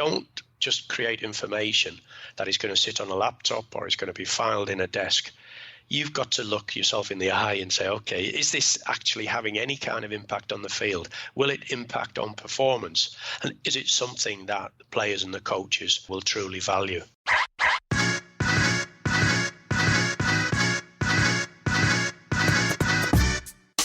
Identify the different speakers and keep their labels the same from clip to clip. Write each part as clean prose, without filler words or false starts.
Speaker 1: Don't just create information that is going to sit on a laptop or is going to be filed in a desk. You've got to look yourself in the eye and say, okay, is this actually having any kind of impact on the field? Will it impact on performance? And is it something that the players and the coaches will truly value?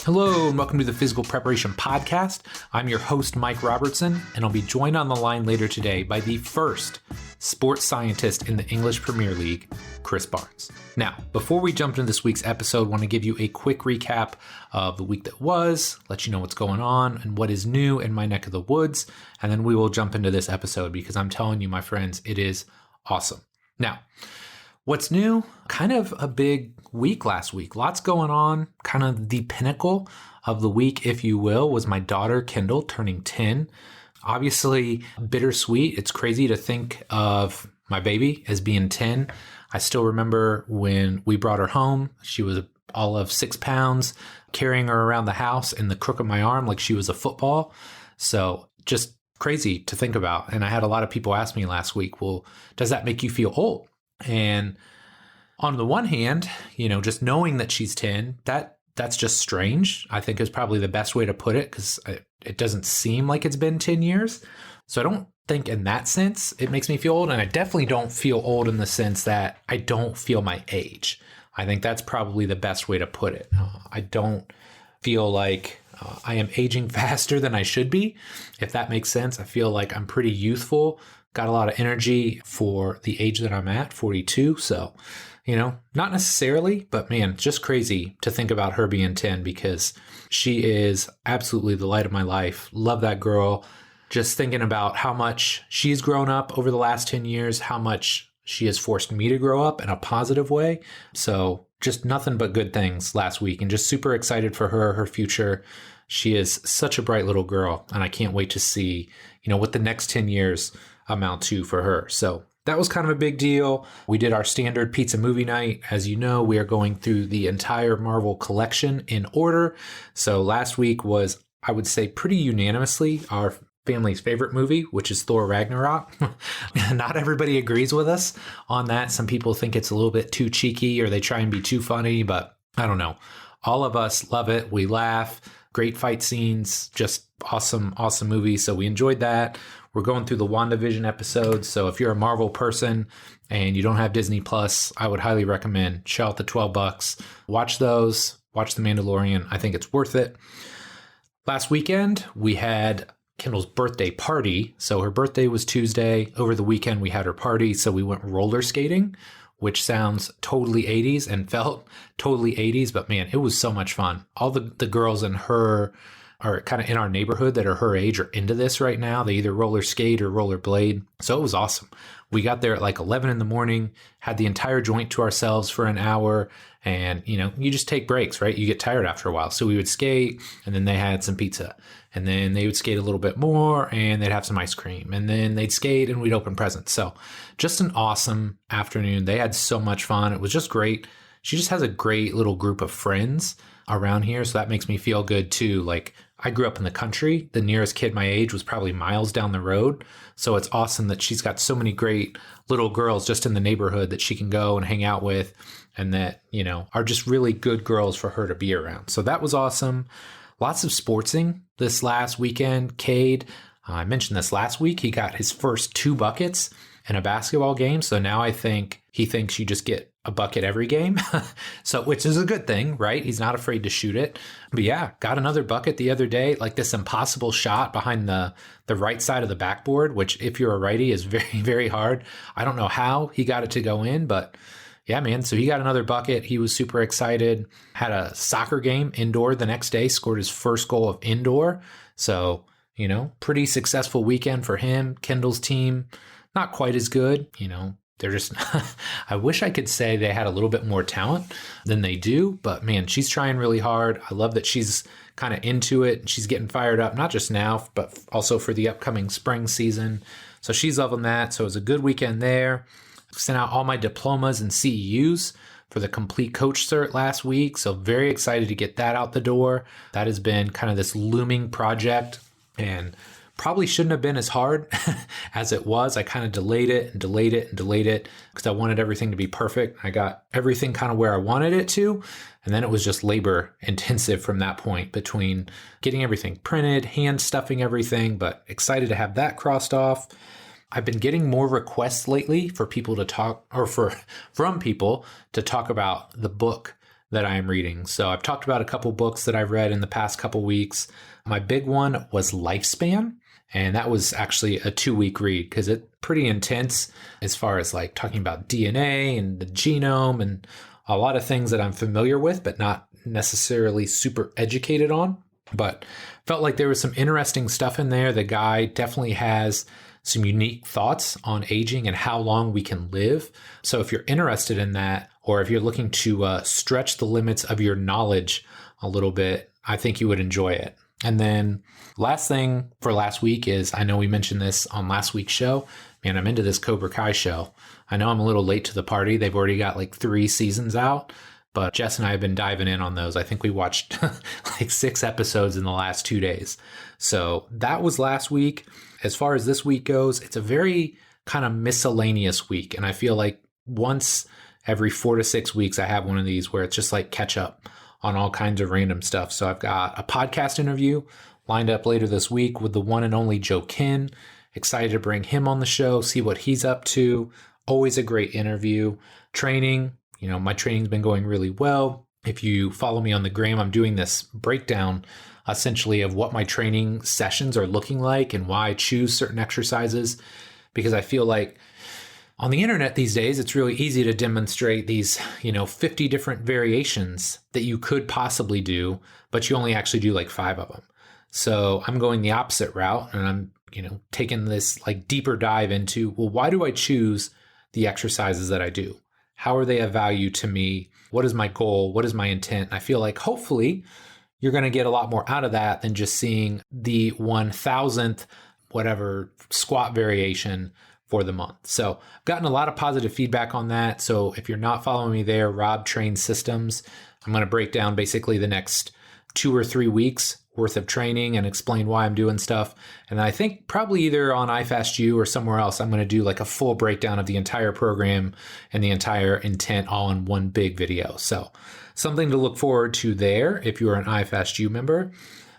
Speaker 2: Hello and welcome to the Physical Preparation Podcast. I'm your host, Mike Robertson, and I'll be joined on the line later today by the first sports scientist in the English Premier League, Chris Barnes. Now, before we jump into this week's episode, I want to give you a quick recap of the week that was, let you know what's going on and what is new in my neck of the woods, and then we will jump into this episode because I'm telling you, my friends, it is awesome. Now, what's new? Kind of a big week last week. Lots going on. Kind of the pinnacle of the week, if you will, was my daughter, Kendall, turning 10. Obviously, bittersweet. It's crazy to think of my baby as being 10. I still remember when we brought her home. She was all of 6 pounds, carrying her around the house in the crook of my arm like she was a football. So just crazy to think about. And I had a lot of people ask me last week, well, does that make you feel old? And on the one hand, you know, just knowing that she's 10, that's just strange, I think is probably the best way to put it, because it doesn't seem like it's been 10 years. So I don't think in that sense it makes me feel old. And I definitely don't feel old in the sense that I don't feel my age. I think that's probably the best way to put it. I don't feel like I am aging faster than I should be, if that makes sense. I feel like I'm pretty youthful. Got a lot of energy for the age that I'm at, 42. So, you know, not necessarily, but man, just crazy to think about her being 10 because she is absolutely the light of my life. Love that girl. Just thinking about how much she's grown up over the last 10 years, how much she has forced me to grow up in a positive way. So just nothing but good things last week and just super excited for her future. She is such a bright little girl and I can't wait to see, you know, what the next 10 years amount to for her. So that was kind of a big deal. We did our standard pizza movie night. As you know, we are going through the entire Marvel collection in order. So last week was, I would say, pretty unanimously our family's favorite movie, which is Thor Ragnarok. Not everybody agrees with us on that. Some people think it's a little bit too cheeky or they try and be too funny, but I don't know. All of us love it. We laugh. Great fight scenes. Just awesome movie. So we enjoyed that. We're going through the WandaVision episodes. So if you're a Marvel person and you don't have Disney Plus, I would highly recommend shell out the $12. Watch those. Watch The Mandalorian. I think it's worth it. Last weekend, we had Kendall's birthday party. So her birthday was Tuesday. Over the weekend, we had her party. So we went roller skating, which sounds totally 80s and felt totally 80s. But man, it was so much fun. All the girls in her are kind of in our neighborhood that are her age are into this right now. They either roller skate or roller blade. So it was awesome. We got there at like 11 in the morning, had the entire joint to ourselves for an hour. And, you know, you just take breaks, right? You get tired after a while. So we would skate and then they had some pizza and then they would skate a little bit more and they'd have some ice cream and then they'd skate and we'd open presents. So just an awesome afternoon. They had so much fun. It was just great. She just has a great little group of friends around here. So that makes me feel good too. Like I grew up in the country. The nearest kid my age was probably miles down the road. So it's awesome that she's got so many great little girls just in the neighborhood that she can go and hang out with and that, you know, are just really good girls for her to be around. So that was awesome. Lots of sportsing this last weekend. Cade, I mentioned this last week. He got his first 2 buckets in a basketball game. So now I think he thinks you just get a bucket every game. So, which is a good thing, right? He's not afraid to shoot it. But yeah, got another bucket the other day, like this impossible shot behind the right side of the backboard, which if you're a righty is very, very hard. I don't know how he got it to go in, but yeah, man. So he got another bucket. He was super excited. Had a soccer game indoor the next day, scored his first goal of indoor. So, you know, pretty successful weekend for him. Kendall's team, not quite as good, you know. They're just, I wish I could say they had a little bit more talent than they do, but man, she's trying really hard. I love that she's kind of into it and she's getting fired up, not just now, but also for the upcoming spring season. So she's loving that. So it was a good weekend there. Sent out all my diplomas and CEUs for the complete coach cert last week. So very excited to get that out the door. That has been kind of this looming project. And Probably shouldn't have been as hard as it was. I kind of delayed it because I wanted everything to be perfect. I got everything kind of where I wanted it to. And then it was just labor intensive from that point, between getting everything printed, hand stuffing everything, but excited to have that crossed off. I've been getting more requests lately for people to talk, or from people to talk about the book that I am reading. So I've talked about a couple books that I've read in the past couple weeks. My big one was Lifespan, and that was actually a 2-week read because it's pretty intense as far as like talking about DNA and the genome and a lot of things that I'm familiar with, but not necessarily super educated on. But felt like there was some interesting stuff in there. The guy definitely has some unique thoughts on aging and how long we can live. So if you're interested in that, or if you're looking to stretch the limits of your knowledge a little bit, I think you would enjoy it. And then last thing for last week is, I know we mentioned this on last week's show. Man, I'm into this Cobra Kai show. I know I'm a little late to the party. They've already got like 3 seasons out, but Jess and I have been diving in on those. I think we watched like 6 episodes in the last 2 days. So that was last week. As far as this week goes, it's a very kind of miscellaneous week. And I feel like once every 4 to 6 weeks, I have one of these where it's just like catch up on all kinds of random stuff. So I've got a podcast interview lined up later this week with the one and only Joe Kin. Excited to bring him on the show, see what he's up to. Always a great interview. Training, my training's been going really well. If you follow me on the gram, I'm doing this breakdown essentially of what my training sessions are looking like and why I choose certain exercises, because I feel like on the internet these days, it's really easy to demonstrate these, 50 different variations that you could possibly do, but you only actually do like 5 of them. So I'm going the opposite route, and I'm, taking this like deeper dive into, well, why do I choose the exercises that I do? How are they of value to me? What is my goal? What is my intent? And I feel like hopefully you're going to get a lot more out of that than just seeing the 1,000th whatever squat variation for the month. So I've gotten a lot of positive feedback on that. So if you're not following me there, Rob Trains Systems, I'm going to break down basically the next 2 or 3 weeks worth of training and explain why I'm doing stuff. And I think probably either on iFastU or somewhere else, I'm going to do like a full breakdown of the entire program and the entire intent all in one big video. So something to look forward to there if you're an iFastU member.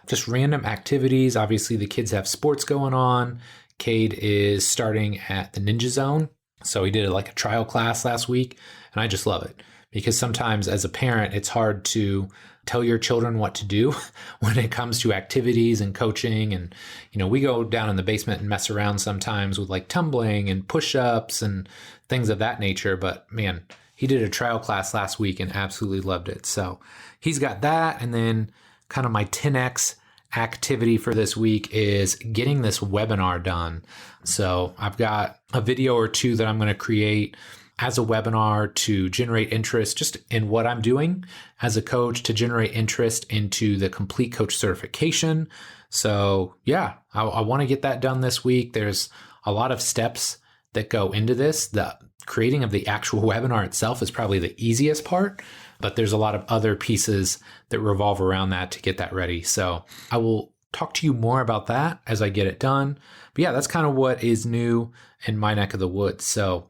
Speaker 2: Just random activities. Obviously, the kids have sports going on. Cade is starting at the Ninja Zone. So he did like a trial class last week, and I just love it because sometimes as a parent, it's hard to tell your children what to do when it comes to activities and coaching. And, we go down in the basement and mess around sometimes with like tumbling and push-ups and things of that nature. But man, he did a trial class last week and absolutely loved it. So he's got that. And then kind of my 10X activity for this week is getting this webinar done. So I've got a video or 2 that I'm going to create as a webinar to generate interest just in what I'm doing as a coach, to generate interest into the complete coach certification. So yeah, I want to get that done this week. There's a lot of steps that go into this. The creating of the actual webinar itself is probably the easiest part, but there's a lot of other pieces that revolve around that to get that ready. So I will talk to you more about that as I get it done. But yeah, that's kind of what is new in my neck of the woods. So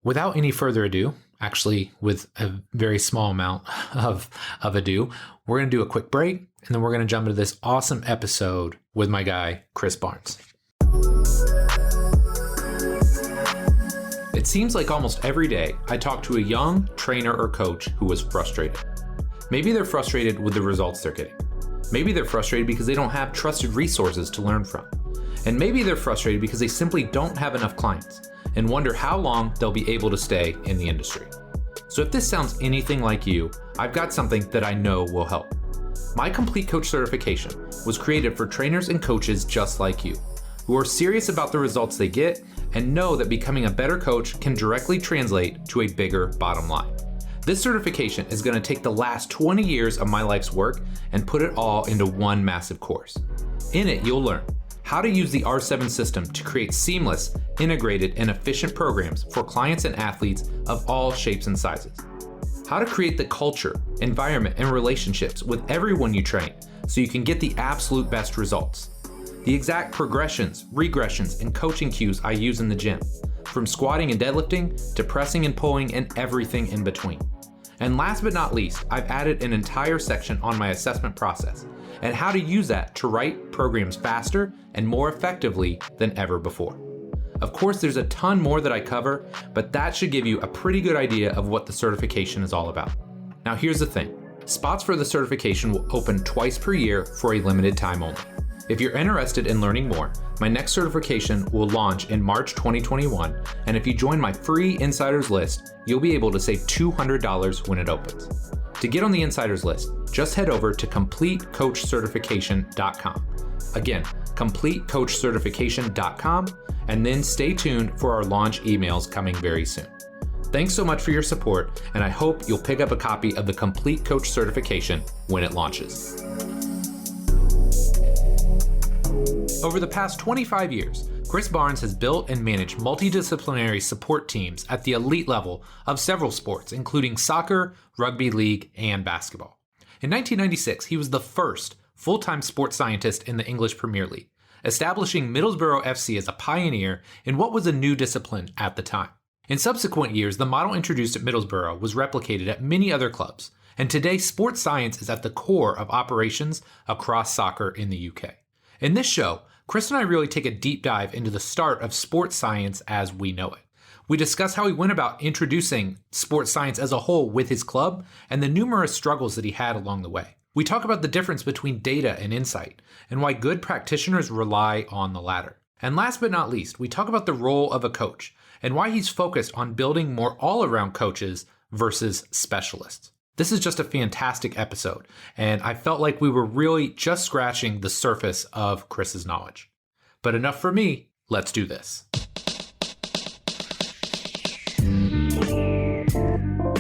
Speaker 2: without any further ado, actually with a very small amount of ado, we're going to do a quick break, and then we're going to jump into this awesome episode with my guy, Chris Barnes. It seems like almost every day I talk to a young trainer or coach who is frustrated. Maybe they're frustrated with the results they're getting. Maybe they're frustrated because they don't have trusted resources to learn from. And maybe they're frustrated because they simply don't have enough clients and wonder how long they'll be able to stay in the industry. So if this sounds anything like you, I've got something that I know will help. My Complete Coach certification was created for trainers and coaches just like you, who are serious about the results they get and know that becoming a better coach can directly translate to a bigger bottom line. This certification is going to take the last 20 years of my life's work and put it all into one massive course. In it, you'll learn how to use the R7 system to create seamless, integrated, and efficient programs for clients and athletes of all shapes and sizes. How to create the culture, environment, and relationships with everyone you train so you can get the absolute best results. the exact progressions, regressions, and coaching cues I use in the gym, from squatting and deadlifting to pressing and pulling and everything in between. And last but not least, I've added an entire section on my assessment process and how to use that to write programs faster and more effectively than ever before. Of course, there's a ton more that I cover, but that should give you a pretty good idea of what the certification is all about. Now here's the thing. Spots for the certification will open twice per year for a limited time only. If you're interested in learning more, my next certification will launch in March 2021, and if you join my free insiders list, you'll be able to save $200 when it opens. To get on the insiders list, just head over to CompleteCoachCertification.com. Again, CompleteCoachCertification.com, and then stay tuned for our launch emails coming very soon. Thanks so much for your support, and I hope you'll pick up a copy of the Complete Coach Certification when it launches. Over the past 25 years, Chris Barnes has built and managed multidisciplinary support teams at the elite level of several sports, including soccer, rugby league, and basketball. In 1996, he was the first full-time sports scientist in the English Premier League, establishing Middlesbrough FC as a pioneer in what was a new discipline at the time. In subsequent years, the model introduced at Middlesbrough was replicated at many other clubs, and today sports science is at the core of operations across soccer in the UK. In this show, Chris and I really take a deep dive into the start of sports science as we know it. We discuss how he went about introducing sports science as a whole with his club and the numerous struggles that he had along the way. We talk about the difference between data and insight and why good practitioners rely on the latter. And last but not least, we talk about the role of a coach and why he's focused on building more all-around coaches versus specialists. This is just a fantastic episode, and I felt like we were really just scratching the surface of Chris's knowledge. But enough for me, let's do this.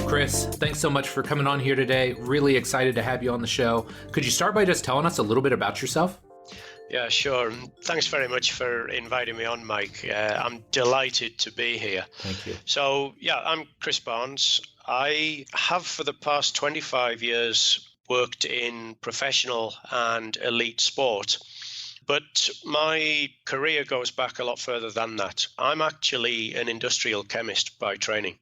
Speaker 2: Chris, thanks so much for coming on here today. Really excited to have you on the show. Could you start by just telling us a little bit about yourself?
Speaker 1: Yeah, sure. Thanks very much for inviting me on, Mike. I'm delighted to be here.
Speaker 2: Thank you.
Speaker 1: So, I'm Chris Barnes. I have for the past 25 years worked in professional and elite sport, but my career goes back a lot further than that. I'm actually an industrial chemist by training.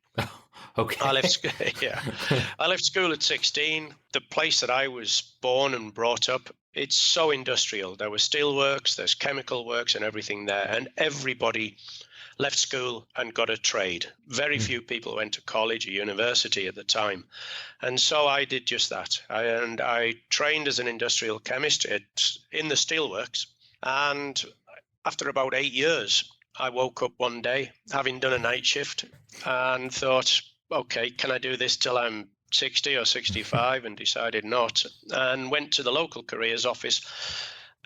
Speaker 2: Okay.
Speaker 1: I left school at 16. The place that I was born and brought up, it's so industrial. There were steel works, there's chemical works and everything there. And everybody left school and got a trade. Very few people went to college or university at the time. And so I did just that. I trained as an industrial chemist in the steelworks. And after about 8 years, I woke up one day having done a night shift and thought, okay, can I do this till I'm 60 or 65? And decided not, and went to the local careers office.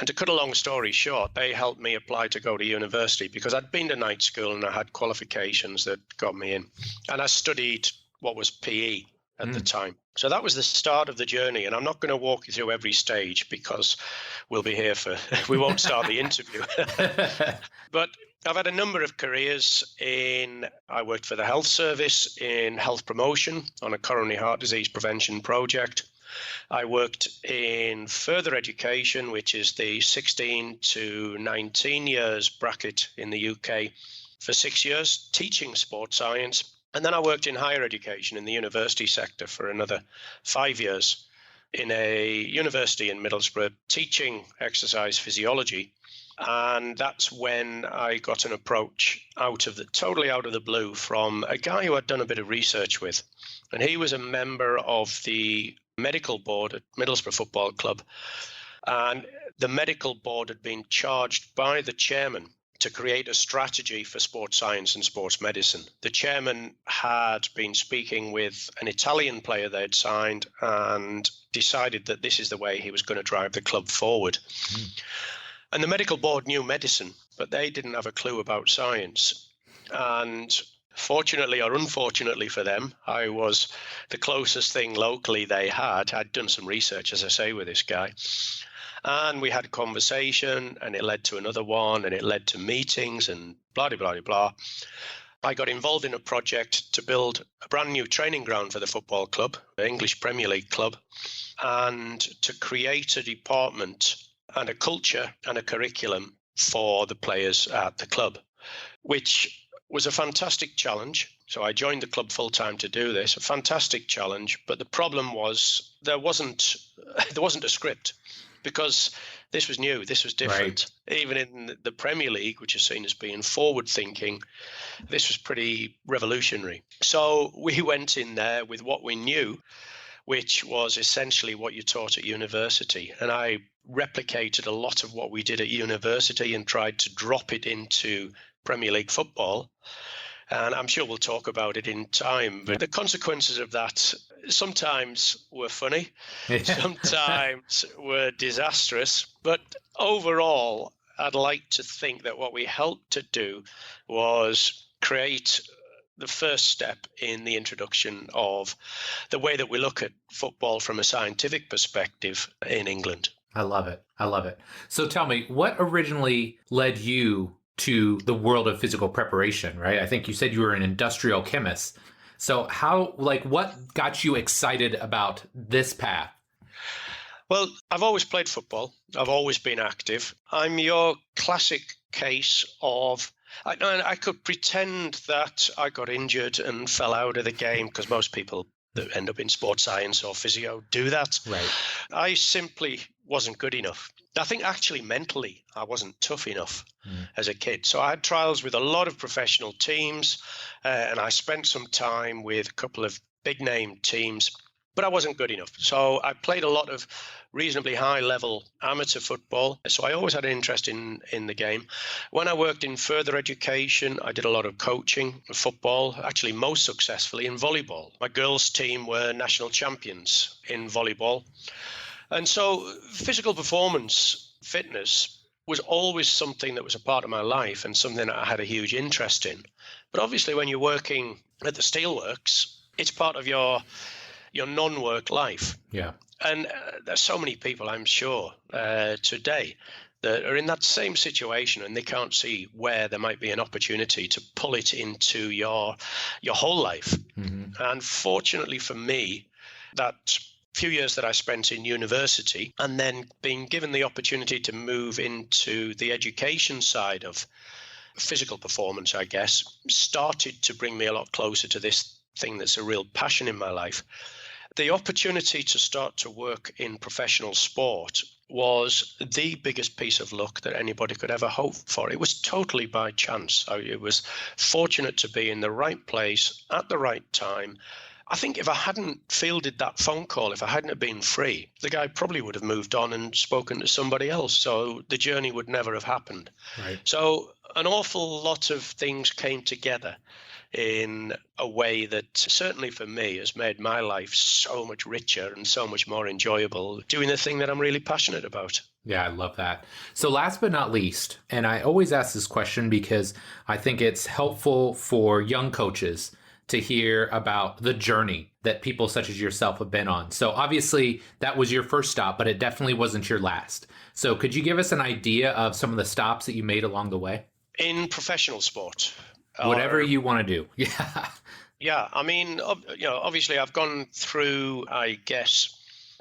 Speaker 1: And to cut a long story short, they helped me apply to go to university because I'd been to night school and I had qualifications that got me in. And I studied what was PE at the time. So that was the start of the journey. And I'm not going to walk you through every stage because we'll be here we won't start the interview. But I've had a number of careers I worked for the health service in health promotion on a coronary heart disease prevention project. I worked in further education, which is the 16 to 19 years bracket in the UK, for 6 years, teaching sports science. And then I worked in higher education in the university sector for another 5 years in a university in Middlesbrough, teaching exercise physiology. And that's when I got an approach totally out of the blue from a guy who I'd done a bit of research with. And he was a member of the medical board at Middlesbrough Football Club. And the medical board had been charged by the chairman to create a strategy for sports science and sports medicine. The chairman had been speaking with an Italian player they had signed and decided that this is the way he was going to drive the club forward. And the medical board knew medicine, but they didn't have a clue about science. And fortunately or unfortunately for them, I was the closest thing locally they had. I'd done some research, as I say, with this guy. And we had a conversation, and it led to another one, and it led to meetings and blah, blah, blah, blah. I got involved in a project to build a brand new training ground for the football club, the English Premier League club, and to create a department and a culture and a curriculum for the players at the club, which was a fantastic challenge. So I joined the club full time to do this, a fantastic challenge. But the problem was there wasn't a script, because this was new, this was different. Right. Even in the Premier League, which is seen as being forward thinking, this was pretty revolutionary. So we went in there with what we knew, which was essentially what you taught at university. And I replicated a lot of what we did at university and tried to drop it into Premier League football. And I'm sure we'll talk about it in time. But the consequences of that sometimes were funny, sometimes were disastrous. But overall, I'd like to think that what we helped to do was create the first step in the introduction of the way that we look at football from a scientific perspective in England.
Speaker 2: I love it. I love it. So tell me, what originally led you to the world of physical preparation, right? I think you said you were an industrial chemist. So what got you excited about this path?
Speaker 1: Well, I've always played football. I've always been active. I'm your classic case of, I could pretend that I got injured and fell out of the game, because most people that end up in sports science or physio do that.
Speaker 2: Right.
Speaker 1: I simply wasn't good enough. I think actually mentally I wasn't tough enough as a kid. So I had trials with a lot of professional teams, and I spent some time with a couple of big name teams, but I wasn't good enough. So I played a lot of reasonably high level amateur football. So I always had an interest in the game. When I worked in further education, I did a lot of coaching of football, actually most successfully in volleyball. My girls' team were national champions in volleyball. And so physical performance, fitness, was always something that was a part of my life and something that I had a huge interest in. But obviously when you're working at the steelworks, it's part of your non-work life.
Speaker 2: Yeah.
Speaker 1: And there's so many people, I'm sure, today that are in that same situation, and they can't see where there might be an opportunity to pull it into your whole life. Mm-hmm. And fortunately for me, that few years that I spent in university and then being given the opportunity to move into the education side of physical performance, I guess, started to bring me a lot closer to this thing that's a real passion in my life. The opportunity to start to work in professional sport was the biggest piece of luck that anybody could ever hope for. It was totally by chance. It was fortunate to be in the right place at the right time. I think if I hadn't fielded that phone call, if I hadn't have been free, the guy probably would have moved on and spoken to somebody else. So the journey would never have happened.
Speaker 2: Right.
Speaker 1: So an awful lot of things came together in a way that certainly for me has made my life so much richer and so much more enjoyable, doing the thing that I'm really passionate about.
Speaker 2: Yeah, I love that. So last but not least, and I always ask this question because I think it's helpful for young coaches to hear about the journey that people such as yourself have been on. So obviously that was your first stop, but it definitely wasn't your last. So could you give us an idea of some of the stops that you made along the way?
Speaker 1: In professional sport.
Speaker 2: Whatever you want to do. Yeah.
Speaker 1: Yeah. I mean, obviously I've gone through, I guess,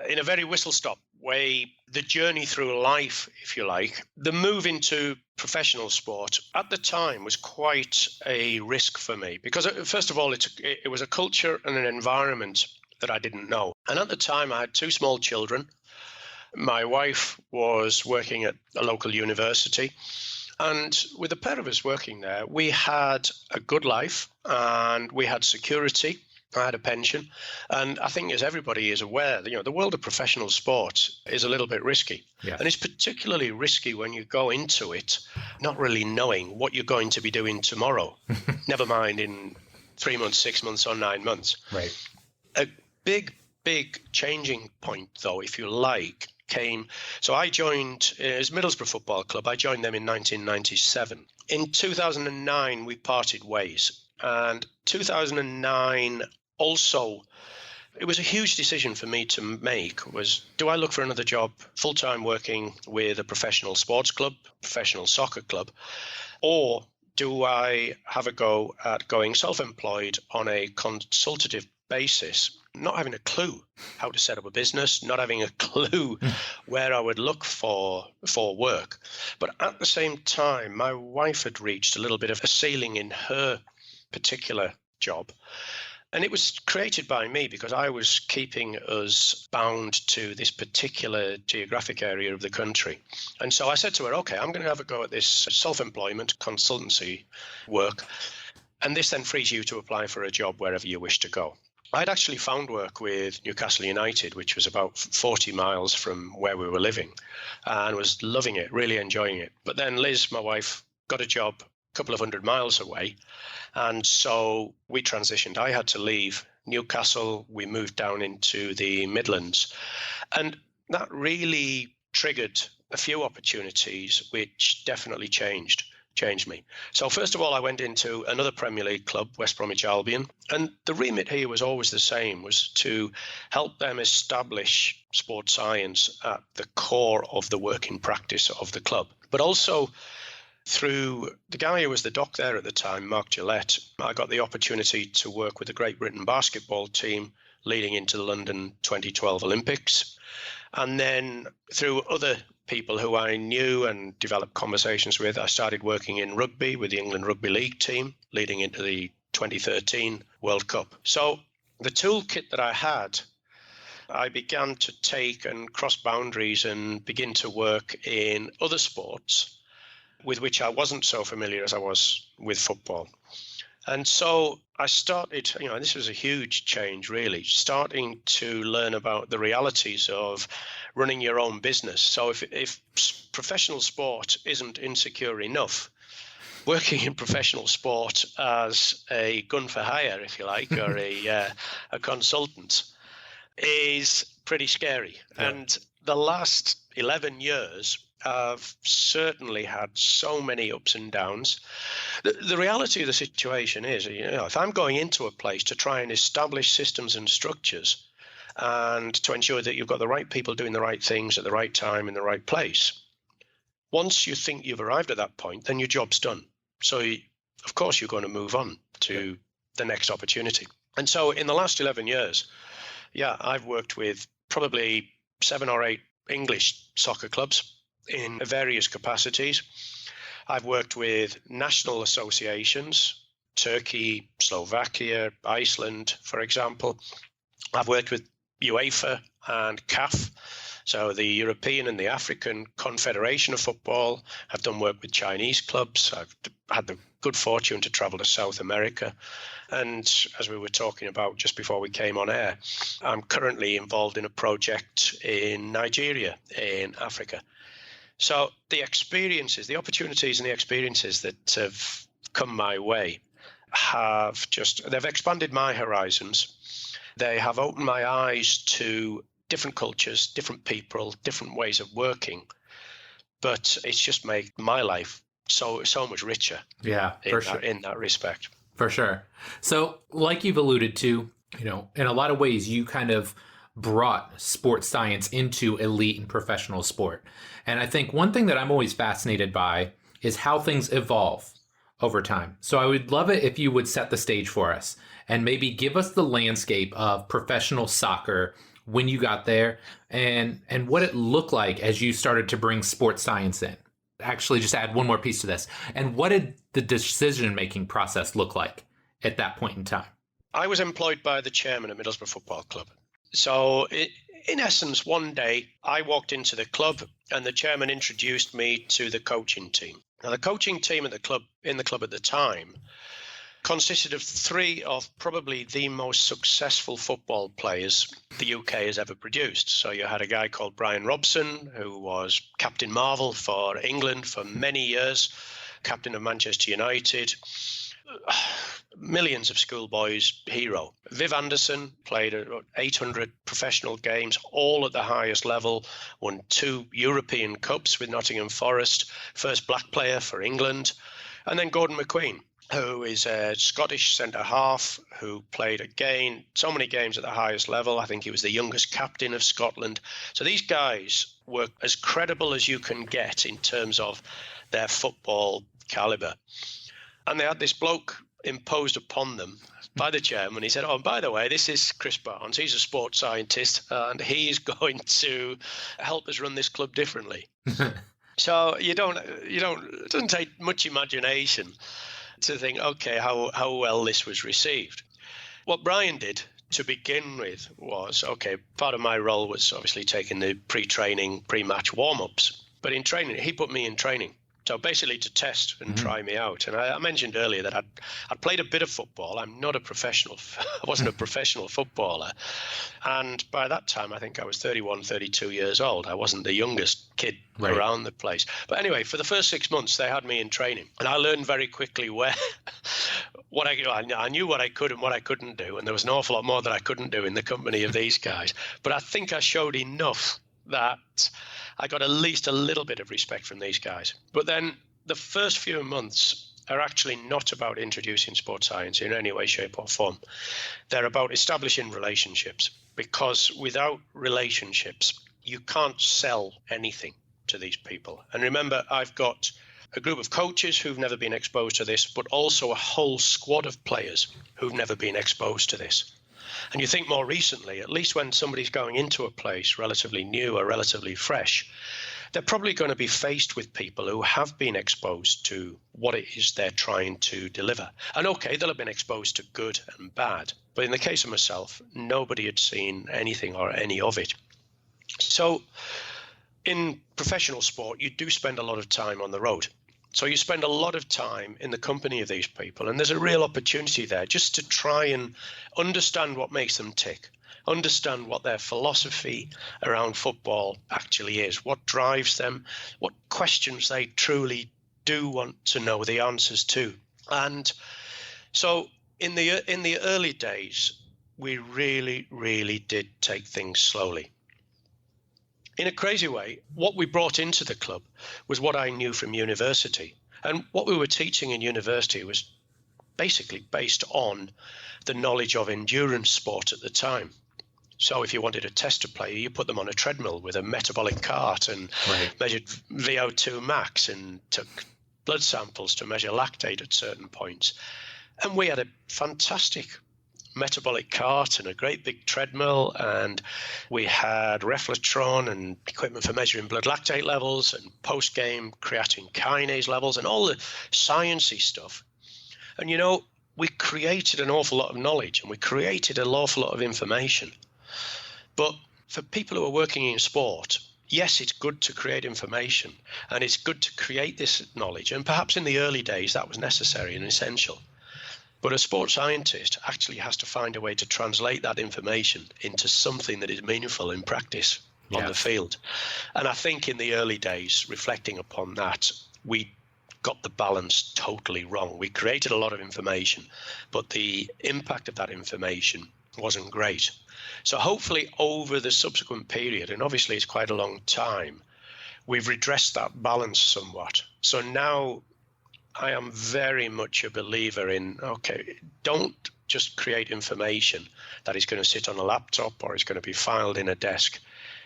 Speaker 1: in a very whistle-stop way, the journey through life, if you like. The move into professional sport at the time was quite a risk for me because, first of all, it was a culture and an environment that I didn't know. And at the time, I had two small children. My wife was working at a local university. And with the pair of us working there, we had a good life and we had security. I had a pension. And I think as everybody is aware, the world of professional sport is a little bit risky.
Speaker 2: Yeah.
Speaker 1: And it's particularly risky when you go into it not really knowing what you're going to be doing tomorrow, never mind in 3 months, 6 months, or 9 months.
Speaker 2: Right.
Speaker 1: A big changing point, though, if you like, came. So I joined as Middlesbrough Football Club. I joined them in 1997. In 2009, we parted ways. And 2009 also, it was a huge decision for me to make was, do I look for another job full-time working with a professional sports club, professional soccer club, or do I have a go at going self-employed on a consultative basis, not having a clue how to set up a business, not having a clue where I would look for work. But at the same time, my wife had reached a little bit of a ceiling in her particular job. And it was created by me because I was keeping us bound to this particular geographic area of the country. And so I said to her, okay, I'm going to have a go at this self-employment consultancy work. And this then frees you to apply for a job wherever you wish to go. I'd actually found work with Newcastle United, which was about 40 miles from where we were living, and was loving it, really enjoying it. But then Liz, my wife, got a job a couple of 100 miles away. And so we transitioned. I had to leave Newcastle. We moved down into the Midlands. And that really triggered a few opportunities, which definitely changed me. So first of all, I went into another Premier League club, West Bromwich Albion. And the remit here was always the same, was to help them establish sports science at the core of the working practice of the club. But also through the guy who was the doc there at the time, Mark Gillette, I got the opportunity to work with the Great Britain basketball team leading into the London 2012 Olympics. And then through other people who I knew and developed conversations with, I started working in rugby with the England Rugby League team leading into the 2013 World Cup. So the toolkit that I had, I began to take and cross boundaries and begin to work in other sports with which I wasn't so familiar as I was with football. And so I started, this was a huge change, really, starting to learn about the realities of running your own business. So if professional sport isn't insecure enough, working in professional sport as a gun for hire, if you like, or a consultant is pretty scary. Yeah. And the last 11 years, I've certainly had so many ups and downs. The reality of the situation is, if I'm going into a place to try and establish systems and structures and to ensure that you've got the right people doing the right things at the right time in the right place, once you think you've arrived at that point, then your job's done. So, of course, you're going to move on to the next opportunity. And so in the last 11 years, I've worked with probably 7 or 8 English soccer clubs in various capacities. I've worked with national associations, Turkey, Slovakia, Iceland, for example. I've worked with UEFA and CAF, so the European and the African Confederation of Football. I've done work with Chinese clubs. I've had the good fortune to travel to South America. And as we were talking about just before we came on air, I'm currently involved in a project in Nigeria, in Africa. So the experiences, the opportunities and the experiences that have come my way they've expanded my horizons. They have opened my eyes to different cultures, different people, different ways of working. But it's just made my life so much richer.
Speaker 2: Yeah, for sure.
Speaker 1: In that respect.
Speaker 2: For sure. So like you've alluded to, in a lot of ways, you kind of brought sports science into elite and professional sport. And I think one thing that I'm always fascinated by is how things evolve over time. So I would love it if you would set the stage for us and maybe give us the landscape of professional soccer when you got there and what it looked like as you started to bring sports science in. Actually, just add one more piece to this. And what did the decision-making process look like at that point in time?
Speaker 1: I was employed by the chairman at Middlesbrough Football Club. So in essence, one day I walked into the club and the chairman introduced me to the coaching team. Now, the coaching team at the club at the time consisted of 3 of probably the most successful football players the UK has ever produced. So you had a guy called Brian Robson, who was Captain Marvel for England for many years, captain of Manchester United, millions of schoolboys hero. Viv Anderson played 800 professional games, all at the highest level, won 2 European Cups with Nottingham Forest, first black player for England. And then Gordon McQueen, who is a Scottish centre-half who played again so many games at the highest level. I think he was the youngest captain of Scotland. So these guys were as credible as you can get in terms of their football calibre. And they had this bloke imposed upon them by the chairman. He said, oh, by the way, this is Chris Barnes. He's a sports scientist, and he's going to help us run this club differently. So it doesn't take much imagination to think, okay, how well this was received. What Brian did to begin with was, okay, part of my role was obviously taking the pre-training, pre-match warm-ups. But in training, he put me in training. So basically to test and try me out. And I mentioned earlier that I'd played a bit of football. I'm not a professional. I wasn't a professional footballer. And by that time, I think I was 31, 32 years old. I wasn't the youngest kid around the place. But anyway, for the first 6 months, they had me in training. And I learned very quickly I knew what I could and what I couldn't do. And there was an awful lot more that I couldn't do in the company of these guys. But I think I showed enough that I got at least a little bit of respect from these guys. But then the first few months are actually not about introducing sports science in any way, shape or form. They're about establishing relationships, because without relationships, you can't sell anything to these people. And remember, I've got a group of coaches who've never been exposed to this, but also a whole squad of players who've never been exposed to this. And you think more recently, at least when somebody's going into a place relatively new or relatively fresh, they're probably going to be faced with people who have been exposed to what it is they're trying to deliver. And okay, they'll have been exposed to good and bad. But in the case of myself, nobody had seen anything or any of it. So in professional sport, you do spend a lot of time on the road. So you spend a lot of time in the company of these people, and there's a real opportunity there just to try and understand what makes them tick, understand what their philosophy around football actually is, what drives them, what questions they truly do want to know the answers to. And so in the early days, we really, really did take things slowly. In a crazy way, what we brought into the club was what I knew from university. And what we were teaching in university was basically based on the knowledge of endurance sport at the time. So if you wanted to test a player, you put them on a treadmill with a metabolic cart and measured VO2 max and took blood samples to measure lactate at certain points. And we had a fantastic metabolic cart and a great big treadmill, and we had Reflextron and equipment for measuring blood lactate levels and post-game creatine kinase levels and all the sciencey stuff. And we created an awful lot of knowledge and we created an awful lot of information. But for people who are working in sport, yes, it's good to create information and it's good to create this knowledge, and perhaps in the early days that was necessary and essential. But a sports scientist actually has to find a way to translate that information into something that is meaningful in practice on the field. And I think in the early days, reflecting upon that, we got the balance totally wrong. We created a lot of information, but the impact of that information wasn't great. So hopefully over the subsequent period, and obviously it's quite a long time, we've redressed that balance somewhat. So now I am very much a believer in, okay, don't just create information that is going to sit on a laptop or is going to be filed in a desk.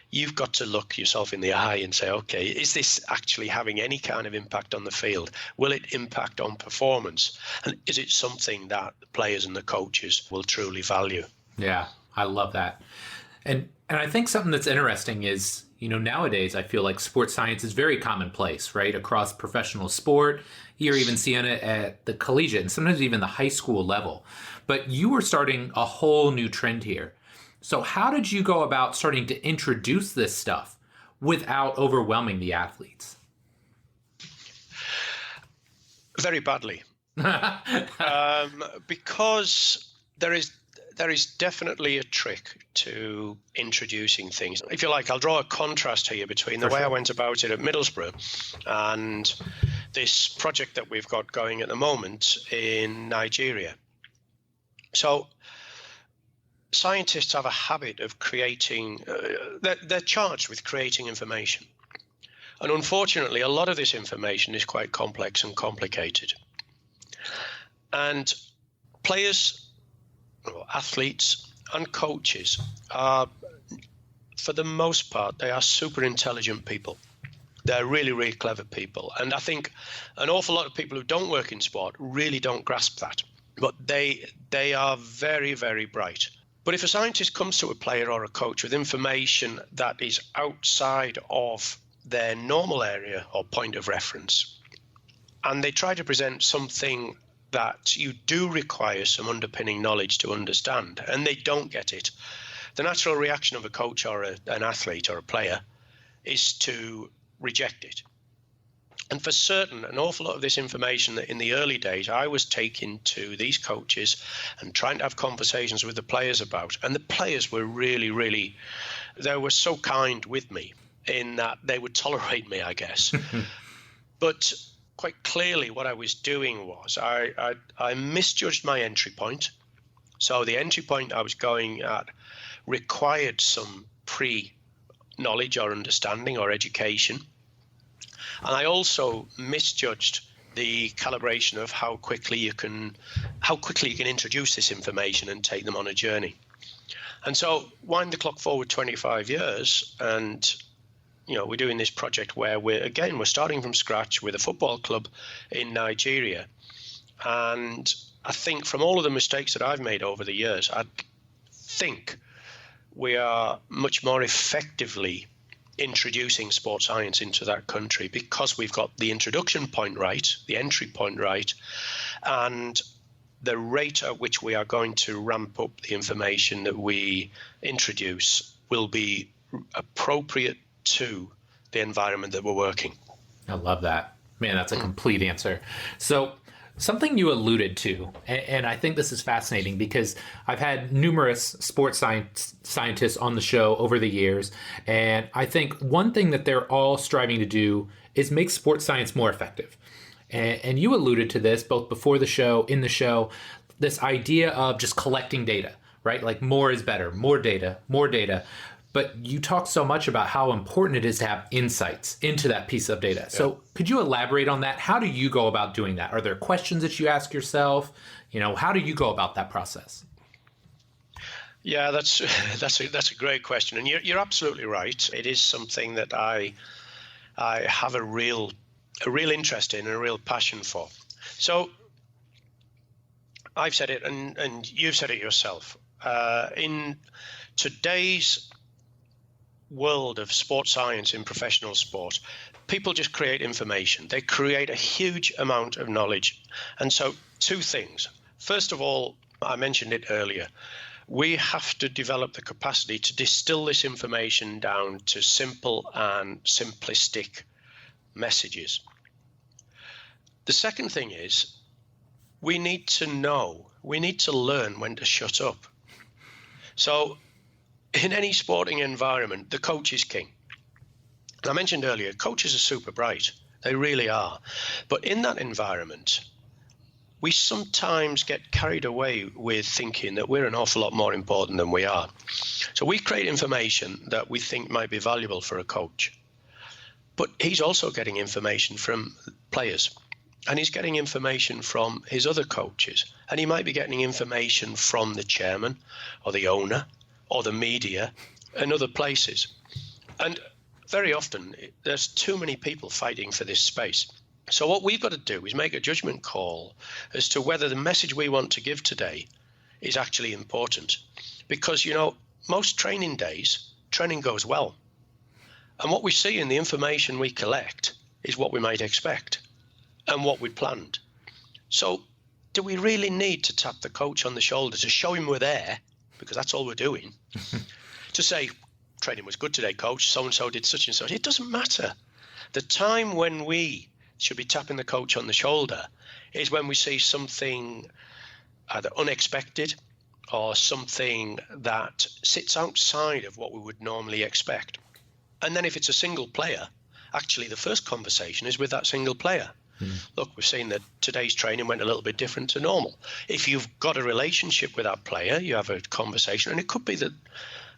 Speaker 1: You've got to look yourself in the eye and say, okay, is this actually having any kind of impact on the field? Will it impact on performance? And is it something that the players and the coaches will truly value?
Speaker 2: Yeah, I love that. And I think something that's interesting is, nowadays I feel like sports science is very commonplace, right? Across professional sport, you're even seeing it at the collegiate and sometimes even the high school level. But you were starting a whole new trend here. So how did you go about starting to introduce this stuff without overwhelming the athletes?
Speaker 1: Very badly. Because there is definitely a trick to introducing things. If you like, I'll draw a contrast here between the way I went about it at Middlesbrough and this project that we've got going at the moment in Nigeria. So scientists have a habit of creating, they're charged with creating information. And unfortunately, a lot of this information is quite complex and complicated. And players, athletes and coaches are, for the most part, they are super intelligent people. They're really, really clever people. And I think an awful lot of people who don't work in sport really don't grasp that. but they are very, very bright. But if a scientist comes to a player or a coach with information that is outside of their normal area or point of reference, and they try to present something that you do require some underpinning knowledge to understand, and they don't get it, the natural reaction of a coach or an athlete or a player is to reject it. And for certain, an awful lot of this information that in the early days I was taking to these coaches and trying to have conversations with the players about, and the players were really, they were so kind with me in that they would tolerate me, I guess. But quite clearly what I was doing was I misjudged my entry point. So the entry point I was going at required some pre-knowledge or understanding or education. And I also misjudged the calibration of how quickly you can introduce this information and take them on a journey. And so wind the clock forward 25 years, and we're doing this project where we're starting from scratch with a football club in Nigeria. And I think from all of the mistakes that I've made over the years, I think we are much more effectively introducing sports science into that country because we've got the introduction point right, the entry point right, and the rate at which we are going to ramp up the information that we introduce will be appropriate to the environment that we're working.
Speaker 2: I love that. Man, that's a complete answer. So something you alluded to, and I think this is fascinating because I've had numerous sports scientists on the show over the years, and I think one thing that they're all striving to do is make sports science more effective. And you alluded to this both before the show, in the show, this idea of just collecting data, right? Like more is better, more data, more data. But you talk so much about how important it is to have insights into that piece of data. So could you elaborate on that? How do you go about doing that? Are there questions that you ask yourself? How do you go about that process?
Speaker 1: Yeah, that's a great question. And you're absolutely right. It is something that I have a real interest in and a real passion for. So I've said it and you've said it yourself. In today's world of sports science in professional sport, people just create information. They create a huge amount of knowledge. And so two things. First of all, I mentioned it earlier, we have to develop the capacity to distill this information down to simple and simplistic messages. The second thing is we need to learn when to shut up. So in any sporting environment, the coach is king. I mentioned earlier, coaches are super bright. They really are. But in that environment, we sometimes get carried away with thinking that we're an awful lot more important than we are. So we create information that we think might be valuable for a coach. But he's also getting information from players. And he's getting information from his other coaches. And he might be getting information from the chairman or the owner or the media and other places. And very often there's too many people fighting for this space. So what we've got to do is make a judgment call as to whether the message we want to give today is actually important. Because, most training days, training goes well. And what we see in the information we collect is what we might expect and what we planned. So do we really need to tap the coach on the shoulder to show him we're there? Because that's all we're doing, to say, training was good today, coach, so-and-so did such and such. It doesn't matter. The time when we should be tapping the coach on the shoulder is when we see something either unexpected or something that sits outside of what we would normally expect. And then if it's a single player, actually the first conversation is with that single player. Look, we've seen that today's training went a little bit different to normal. If you've got a relationship with that player, you have a conversation, and it could be that,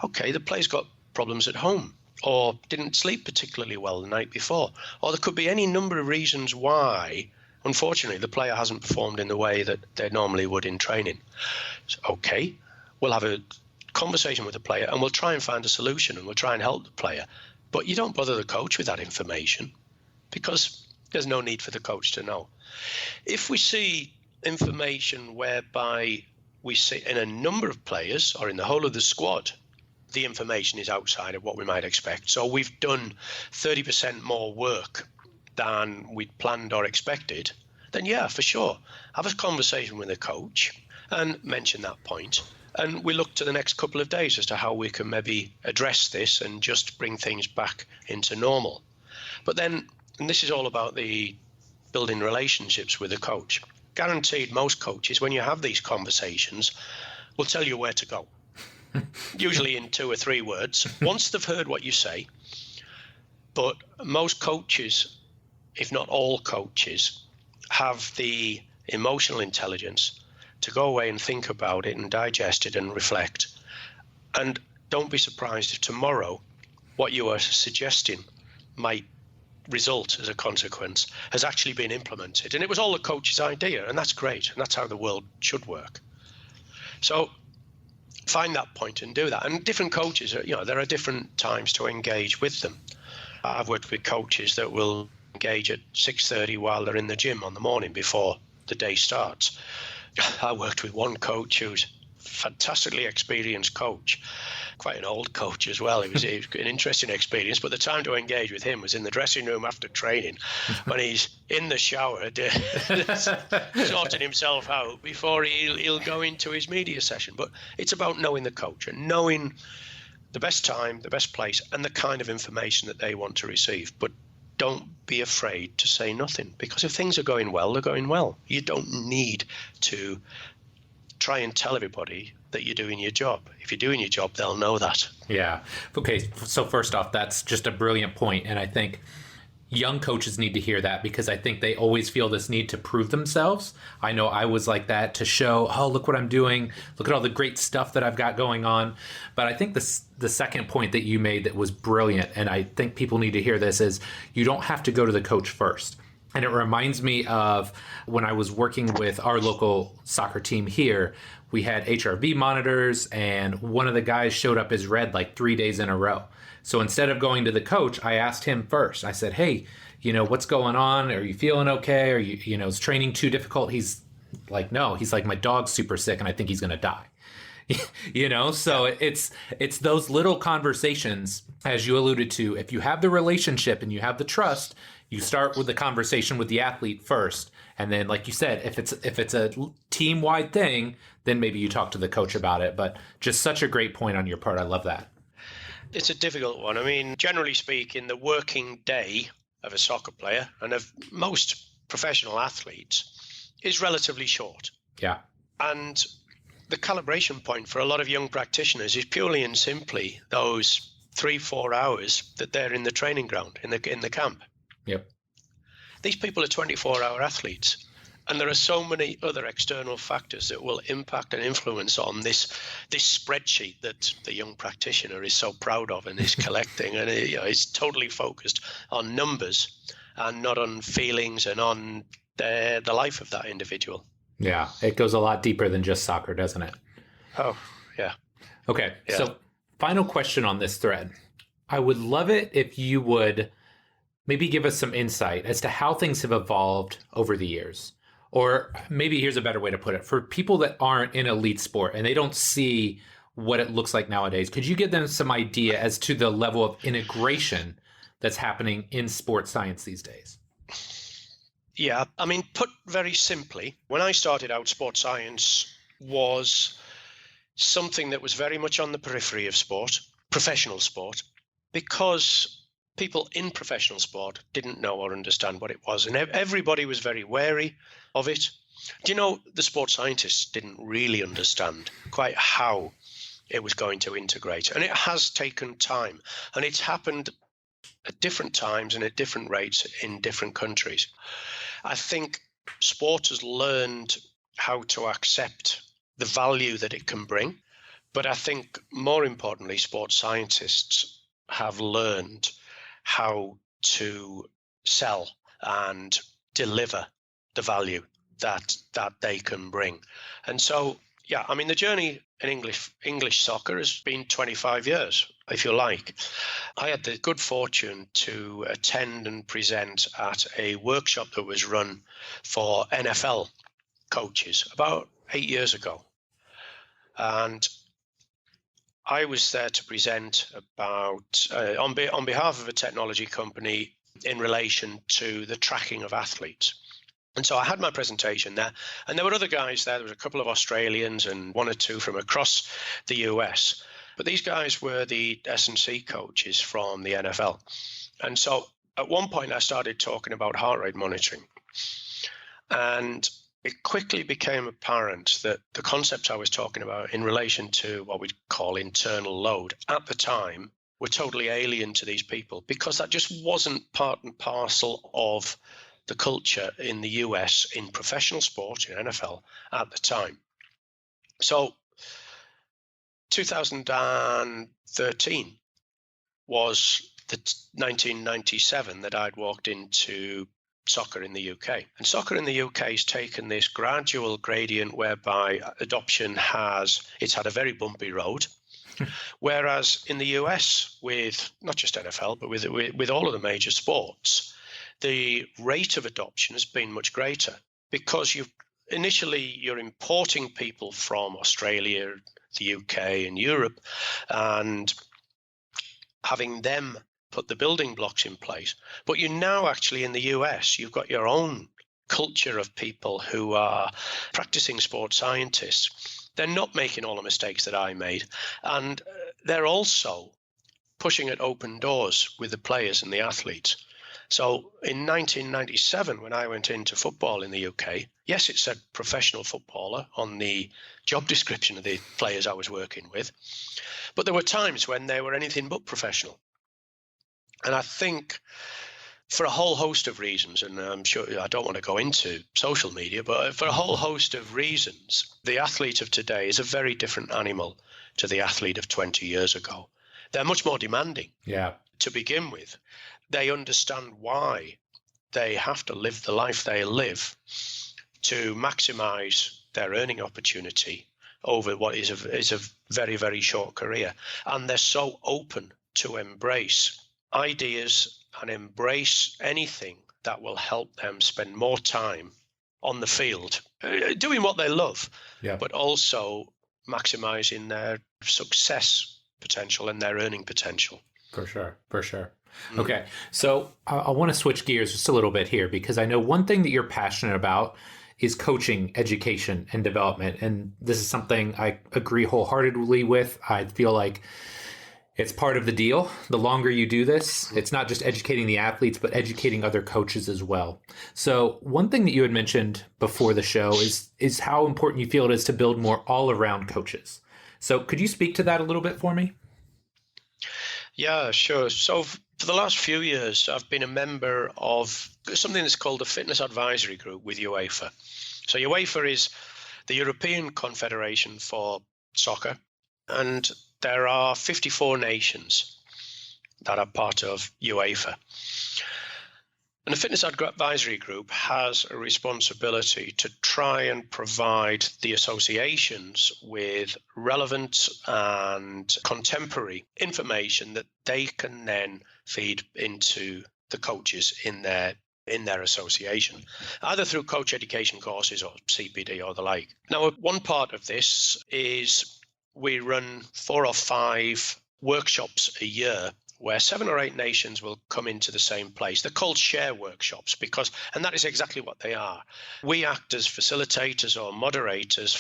Speaker 1: okay, the player's got problems at home or didn't sleep particularly well the night before, or there could be any number of reasons why, unfortunately, the player hasn't performed in the way that they normally would in training. So, okay, we'll have a conversation with the player and we'll try and find a solution and we'll try and help the player. But you don't bother the coach with that information because there's no need for the coach to know. If we see information whereby we see in a number of players or in the whole of the squad, the information is outside of what we might expect. So we've done 30% more work than we'd planned or expected, then yeah, for sure, have a conversation with the coach and mention that point. And we look to the next couple of days as to how we can maybe address this and just bring things back into normal. But then, and this is all about the building relationships with the coach. Guaranteed most coaches, when you have these conversations, will tell you where to go. Usually in 2 or 3 words, once they've heard what you say. But most coaches, if not all coaches, have the emotional intelligence to go away and think about it and digest it and reflect. And don't be surprised if tomorrow what you are suggesting might result as a consequence has actually been implemented. And it was all the coach's idea, and that's great. And that's how the world should work. So find that point and do that. And different coaches, there are different times to engage with them. I've worked with coaches that will engage at 6:30 while they're in the gym on the morning before the day starts. I worked with one coach who's fantastically experienced coach, quite an old coach as well. It was an interesting experience, but the time to engage with him was in the dressing room after training when he's in the shower sorting himself out before he'll go into his media session. But it's about knowing the coach and knowing the best time, the best place, and the kind of information that they want to receive. But don't be afraid to say nothing, because if things are going well, they're going well. You don't need to try and tell everybody that you're doing your job. If you're doing your job, they'll know that.
Speaker 2: Yeah. Okay. So first off, that's just a brilliant point. And I think young coaches need to hear that, because I think they always feel this need to prove themselves. I know I was like that, to show, oh, look what I'm doing. Look at all the great stuff that I've got going on. But I think the second point that you made that was brilliant, and I think people need to hear this, is you don't have to go to the coach first. And it reminds me of when I was working with our local soccer team here. We had HRV monitors, and one of the guys showed up as red like 3 days in a row. So instead of going to the coach, I asked him first. I said, hey, what's going on? Are you feeling okay? Are you, is training too difficult? He's like, no. He's like, my dog's super sick and I think he's going to die. So it's those little conversations, as you alluded to. If you have the relationship and you have the trust, you start with the conversation with the athlete first. And then, like you said, if it's a team-wide thing, then maybe you talk to the coach about it. But just such a great point on your part. I love that.
Speaker 1: It's a difficult one. I mean, generally speaking, the working day of a soccer player and of most professional athletes is relatively short.
Speaker 2: Yeah.
Speaker 1: And the calibration point for a lot of young practitioners is purely and simply those 3-4 hours that they're in the training ground, in the camp.
Speaker 2: Yep.
Speaker 1: These people are 24-hour athletes, and there are so many other external factors that will impact and influence on this spreadsheet that the young practitioner is so proud of and is collecting, and is totally focused on numbers and not on feelings and on the life of that individual.
Speaker 2: Yeah, it goes a lot deeper than just soccer, doesn't it?
Speaker 1: Oh, yeah.
Speaker 2: Okay,
Speaker 1: yeah.
Speaker 2: So final question on this thread. I would love it if you would maybe give us some insight as to how things have evolved over the years. Or maybe here's a better way to put it. For people that aren't in elite sport and they don't see what it looks like nowadays, could you give them some idea as to the level of integration that's happening in sports science these days?
Speaker 1: Yeah, I mean, put very simply, when I started out, sports science was something that was very much on the periphery of sport, professional sport, because people in professional sport didn't know or understand what it was. And everybody was very wary of it. Do you know, the sports scientists didn't really understand quite how it was going to integrate. And it has taken time. And it's happened at different times and at different rates in different countries. I think sport has learned how to accept the value that it can bring. But I think more importantly, sports scientists have learned how to sell and deliver the value that they can bring. And so, yeah, I mean, the journey in English soccer has been 25 years, if you like. I had the good fortune to attend and present at a workshop that was run for NFL coaches about 8 years ago. And I was there to present about, on behalf of a technology company, in relation to the tracking of athletes. And so I had my presentation there, and there were other guys there. There was a couple of Australians and one or two from across the US. But these guys were the S&C coaches from the NFL. And so at one point I started talking about heart rate monitoring. And it quickly became apparent that the concepts I was talking about in relation to what we'd call internal load at the time were totally alien to these people, because that just wasn't part and parcel of the culture in the US in professional sport, in NFL, at the time. So 2013 was the 1997 that I'd walked into soccer in the UK. And soccer in the UK has taken this gradual gradient whereby adoption it's had a very bumpy road. Whereas in the US, with not just NFL, but with all of the major sports, the rate of adoption has been much greater, because initially you're importing people from Australia, the UK and Europe, and having them put the building blocks in place. But you now actually in the US, you've got your own culture of people who are practicing sports scientists. They're not making all the mistakes that I made. And they're also pushing at open doors with the players and the athletes. So in 1997, when I went into football in the UK, yes, it said professional footballer on the job description of the players I was working with. But there were times when they were anything but professional. And I think for a whole host of reasons, and I'm sure I don't want to go into social media, but for a whole host of reasons, the athlete of today is a very different animal to the athlete of 20 years ago. They're much more demanding to begin with. They understand why they have to live the life they live to maximize their earning opportunity over what is a very, very short career. And they're so open to embrace ideas and embrace anything that will help them spend more time on the field, doing what they love, but also maximizing their success potential and their earning potential.
Speaker 2: For sure. Okay, so I want to switch gears just a little bit here, because I know one thing that you're passionate about is coaching, education, and development. And this is something I agree wholeheartedly with. I feel like it's part of the deal. The longer you do this, it's not just educating the athletes, but educating other coaches as well. So one thing that you had mentioned before the show is how important you feel it is to build more all-around coaches. So could you speak to that a little bit for me?
Speaker 1: Yeah, sure. So for the last few years, I've been a member of something that's called the Fitness Advisory Group with UEFA. So UEFA is the European Confederation for Soccer, and there are 54 nations that are part of UEFA. And the Fitness Advisory Group has a responsibility to try and provide the associations with relevant and contemporary information that they can then feed into the coaches in their association, either through coach education courses or CPD or the like. Now, one part of this is we run 4 or 5 workshops a year where 7 or 8 nations will come into the same place. They're called share workshops and that is exactly what they are. We act as facilitators or moderators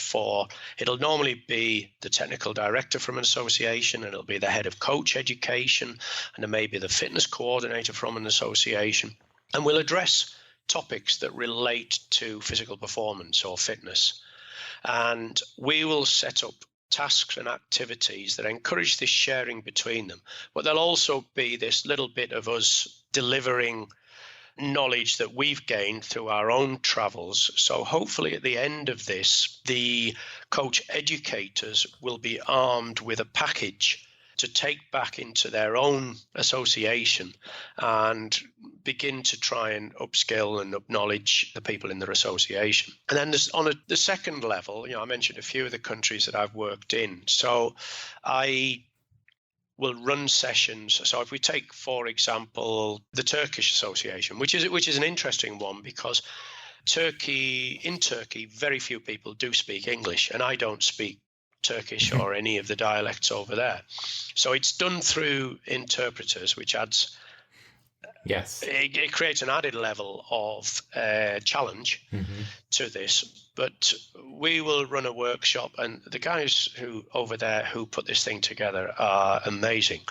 Speaker 1: it'll normally be the technical director from an association, and it'll be the head of coach education, and there may be the fitness coordinator from an association. And we'll address topics that relate to physical performance or fitness. And we will set up tasks and activities that encourage this sharing between them. But there'll also be this little bit of us delivering knowledge that we've gained through our own travels. So hopefully at the end of this, the coach educators will be armed with a package to take back into their own association and begin to try and upskill and acknowledge the people in their association. And then the second level, I mentioned a few of the countries that I've worked in. So I will run sessions. So if we take, for example, the Turkish Association, which is an interesting one, because In Turkey, very few people do speak English, and I don't speak Turkish or any of the dialects over there. So it's done through interpreters, which adds, it creates an added level of challenge to this. But we will run a workshop, and the guys who over there who put this thing together are amazing.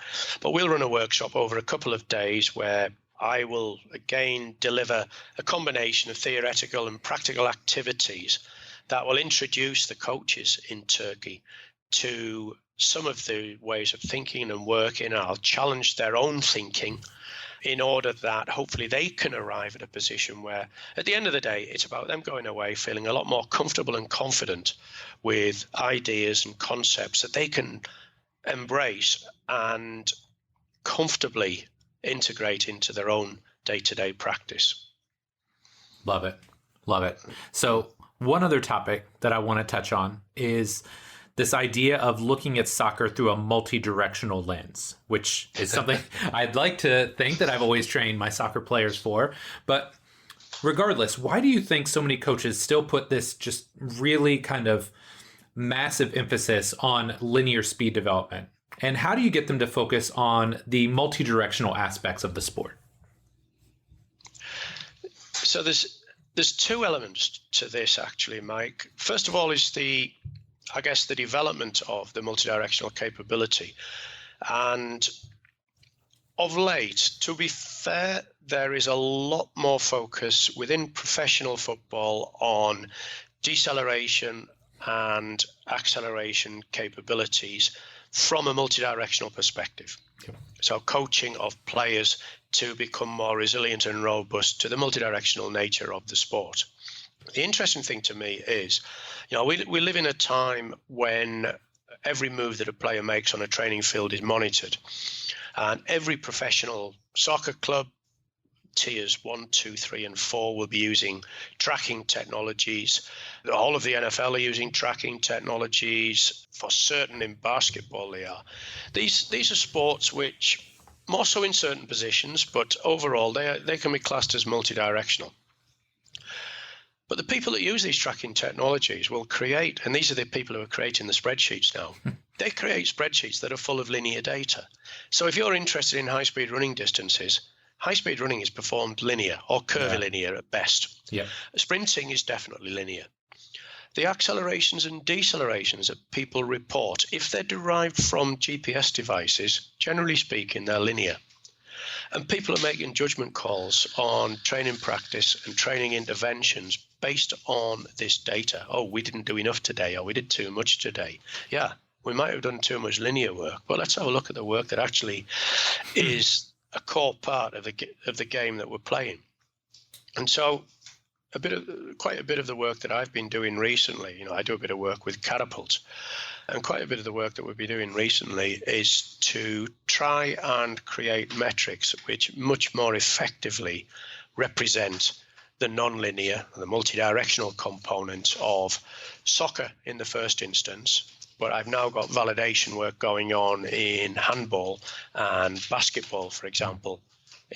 Speaker 1: But we'll run a workshop over a couple of days where I will again deliver a combination of theoretical and practical activities that will introduce the coaches in Turkey to some of the ways of thinking and working. I'll challenge their own thinking in order that hopefully they can arrive at a position where at the end of the day, it's about them going away feeling a lot more comfortable and confident with ideas and concepts that they can embrace and comfortably integrate into their own day-to-day practice.
Speaker 2: Love it. Love it. So one other topic that I want to touch on is this idea of looking at soccer through a multi-directional lens, which is something I'd like to think that I've always trained my soccer players for. But regardless, why do you think so many coaches still put this just really kind of massive emphasis on linear speed development? And how do you get them to focus on the multi-directional aspects of the sport?
Speaker 1: So there's two elements to this, actually, Mike. First of all is the development of the multidirectional capability. And of late, to be fair, there is a lot more focus within professional football on deceleration and acceleration capabilities from a multidirectional perspective. Okay. So coaching of players to become more resilient and robust to the multidirectional nature of the sport. The interesting thing to me is, we live in a time when every move that a player makes on a training field is monitored. And every professional soccer club, tiers 1, 2, 3, and 4 will be using tracking technologies. All of the NFL are using tracking technologies. For certain in basketball they are. These are sports which, more so in certain positions, but overall they can be classed as multidirectional. But the people that use these tracking technologies will create, and these are the people who are creating the spreadsheets now, they create spreadsheets that are full of linear data. So if you're interested in high-speed running distances, high-speed running is performed linear or curvilinear at best. Yeah. Sprinting is definitely linear. The accelerations and decelerations that people report, if they're derived from GPS devices, generally speaking, they're linear. And people are making judgment calls on training practice and training interventions based on this data. Oh, we didn't do enough today, or we did too much today. Yeah, we might have done too much linear work, but let's have a look at the work that actually is a core part of the game that we're playing. And so quite a bit of the work that I've been doing recently, I do a bit of work with catapults, and quite a bit of the work that we've been doing recently is to try and create metrics which much more effectively represent the non-linear, the multidirectional component of soccer in the first instance. But I've now got validation work going on in handball and basketball, for example,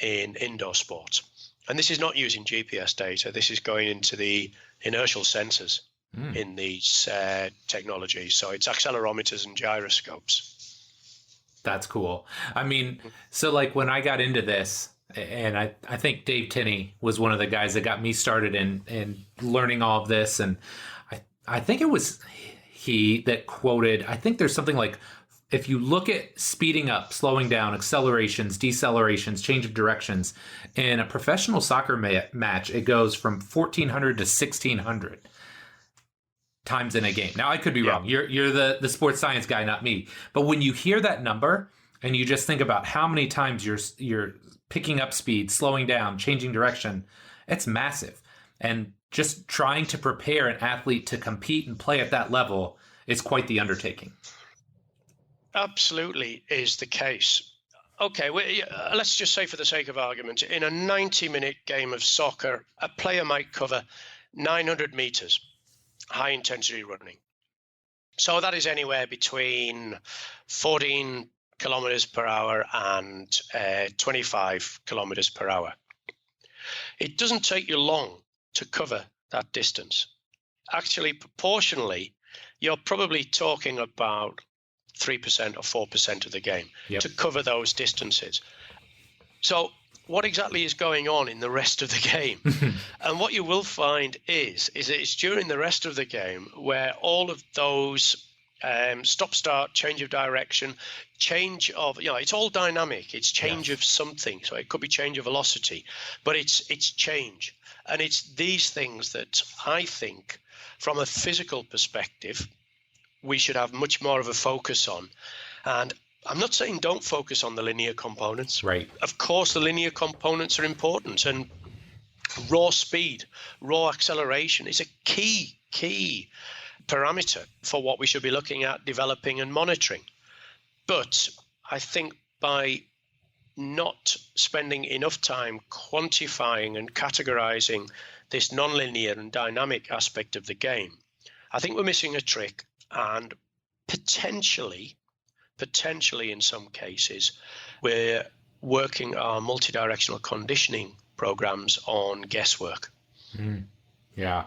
Speaker 1: in indoor sports. And this is not using GPS data. This is going into the inertial sensors in these technologies. So it's accelerometers and gyroscopes.
Speaker 2: That's cool. I mean, so like when I got into this, and I think Dave Tinney was one of the guys that got me started in learning all of this. And I think it was he that quoted, I think there's something like, if you look at speeding up, slowing down, accelerations, decelerations, change of directions, in a professional soccer match, it goes from 1,400 to 1,600 times in a game. Now, I could be wrong. You're the sports science guy, not me. But when you hear that number and you just think about how many times you're picking up speed, slowing down, changing direction, it's massive. And just trying to prepare an athlete to compete and play at that level is quite the undertaking.
Speaker 1: Absolutely is the case. Okay, let's just say for the sake of argument, in a 90-minute game of soccer, a player might cover 900 meters, high-intensity running. So that is anywhere between 14 kilometers per hour and 25 kilometers per hour. It doesn't take you long to cover that distance. Actually, proportionally, you're probably talking about 3% or 4% of the game to cover those distances. So what exactly is going on in the rest of the game? And what you will find is it's during the rest of the game where all of those stop, start, change of direction, change of, it's all dynamic. It's change of something. So it could be change of velocity, but it's change. And it's these things that I think from a physical perspective, we should have much more of a focus on. And I'm not saying don't focus on the linear components.
Speaker 2: Right.
Speaker 1: Of course, the linear components are important, and raw speed, raw acceleration is a key parameter for what we should be looking at, developing and monitoring. But I think by not spending enough time quantifying and categorizing this nonlinear and dynamic aspect of the game, I think we're missing a trick, and potentially in some cases, we're working our multidirectional conditioning programs on guesswork.
Speaker 2: Yeah.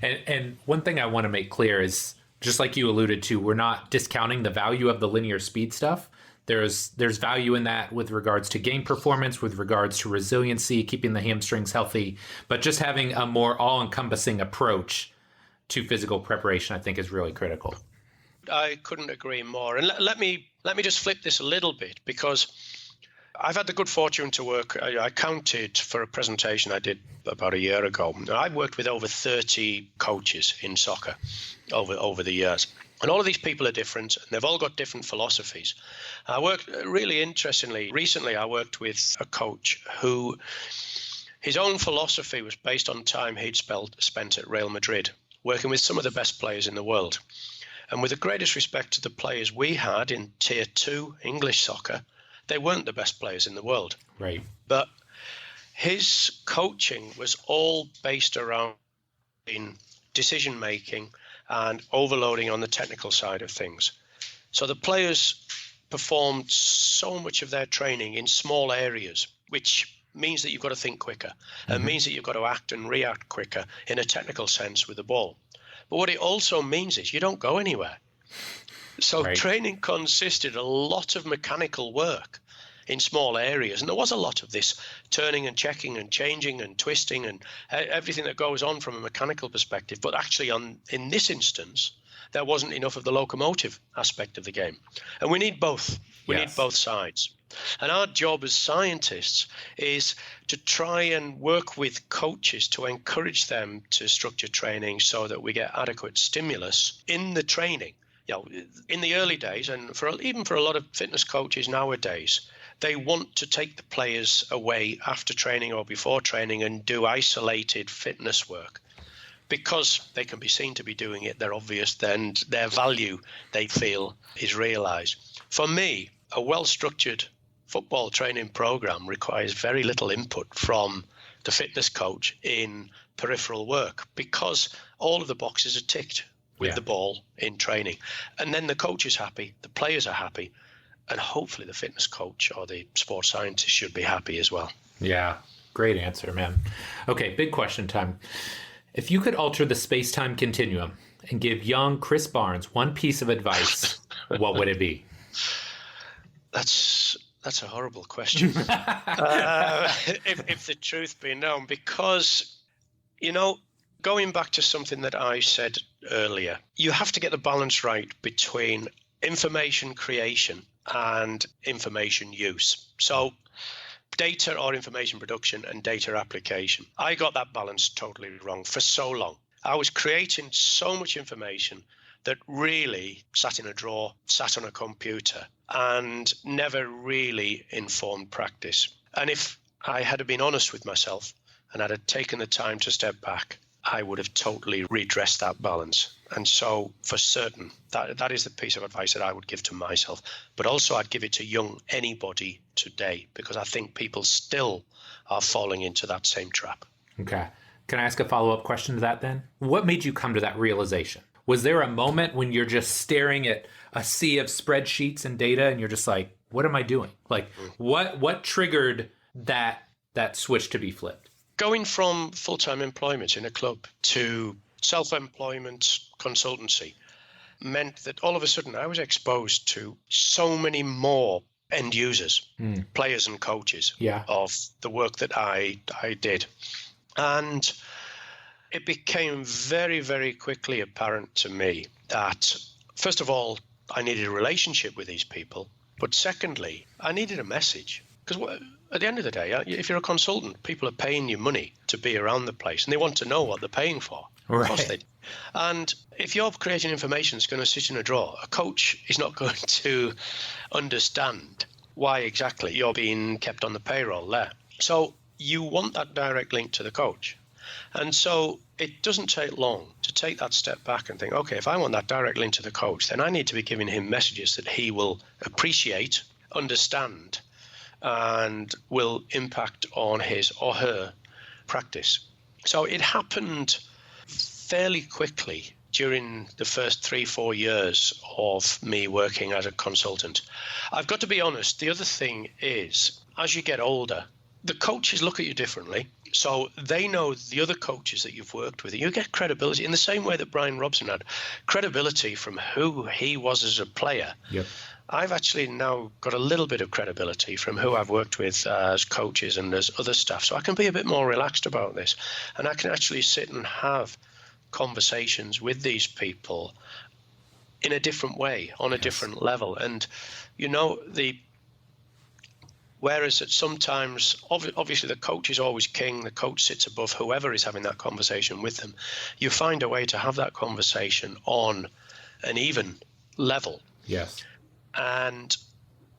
Speaker 2: And one thing I want to make clear is, just like you alluded to, we're not discounting the value of the linear speed stuff. There's value in that with regards to game performance, with regards to resiliency, keeping the hamstrings healthy, but just having a more all-encompassing approach to physical preparation, I think, is really critical.
Speaker 1: I couldn't agree more. And let me just flip this a little bit, because I've had the good fortune to work. I counted for a presentation I did about a year ago. I've worked with over 30 coaches in soccer over the years. And all of these people are different, and they've all got different philosophies. I worked really interestingly. Recently, I worked with a coach who his own philosophy was based on time he'd spent at Real Madrid, working with some of the best players in the world. And with the greatest respect to the players we had in Tier 2 English soccer, they weren't the best players in the world.
Speaker 2: Right.
Speaker 1: But his coaching was all based around in decision-making and overloading on the technical side of things. So the players performed so much of their training in small areas, which means that you've got to think quicker, and means that you've got to act and react quicker in a technical sense with the ball. But what it also means is you don't go anywhere. So training consisted a lot of mechanical work in small areas. And there was a lot of this turning and checking and changing and twisting and everything that goes on from a mechanical perspective. But actually in this instance, there wasn't enough of the locomotive aspect of the game. And we need both. We need both sides. And our job as scientists is to try and work with coaches to encourage them to structure training so that we get adequate stimulus in the training. In the early days, and even for a lot of fitness coaches nowadays, they want to take the players away after training or before training and do isolated fitness work because they can be seen to be doing it. They're obvious, then their value, they feel, is realized. For me, a well-structured football training program requires very little input from the fitness coach in peripheral work because all of the boxes are ticked with the ball in training. And then the coach is happy, the players are happy, and hopefully the fitness coach or the sports scientist should be happy as well.
Speaker 2: Yeah, great answer, man. Okay, big question time. If you could alter the space-time continuum and give young Chris Barnes one piece of advice, what would it be?
Speaker 1: That's a horrible question. If the truth be known, because, going back to something that I said earlier, you have to get the balance right between information creation and information use. So data or information production and data application. I got that balance totally wrong for so long. I was creating so much information that really sat in a drawer, sat on a computer, and never really informed practice. And if I had been honest with myself and I had taken the time to step back, I would have totally redressed that balance. And so for certain, that is the piece of advice that I would give to myself. But also I'd give it to anybody today, because I think people still are falling into that same trap.
Speaker 2: Okay. Can I ask a follow-up question to that then? What made you come to that realization? Was there a moment when you're just staring at a sea of spreadsheets and data and you're just what am I doing? What triggered that switch to be flipped?
Speaker 1: Going from full-time employment in a club to self-employment consultancy meant that all of a sudden I was exposed to so many more end users, players and coaches of the work that I did. And it became very, very quickly apparent to me that, first of all, I needed a relationship with these people. But secondly, I needed a message. Because at the end of the day, if you're a consultant, people are paying you money to be around the place, and they want to know what they're paying for.
Speaker 2: Right.
Speaker 1: Of course they do. And if you're creating information that's going to sit in a drawer, a coach is not going to understand why exactly you're being kept on the payroll there. So you want that direct link to the coach. And so it doesn't take long to take that step back and think, okay, if I want that direct link to the coach, then I need to be giving him messages that he will appreciate, understand, and will impact on his or her practice. So it happened fairly quickly during the first 3-4 years of me working as a consultant. I've got to be honest, the other thing is, as you get older, the coaches look at you differently. So they know the other coaches that you've worked with. You get credibility in the same way that Brian Robson had credibility from who he was as a player.
Speaker 2: Yep.
Speaker 1: I've actually now got a little bit of credibility from who I've worked with as coaches and as other staff. So I can be a bit more relaxed about this. And I can actually sit and have conversations with these people in a different way, on a different level. And, you know, whereas that sometimes, obviously the coach is always king, the coach sits above whoever is having that conversation with them. You find a way to have that conversation on an even level.
Speaker 2: Yes.
Speaker 1: And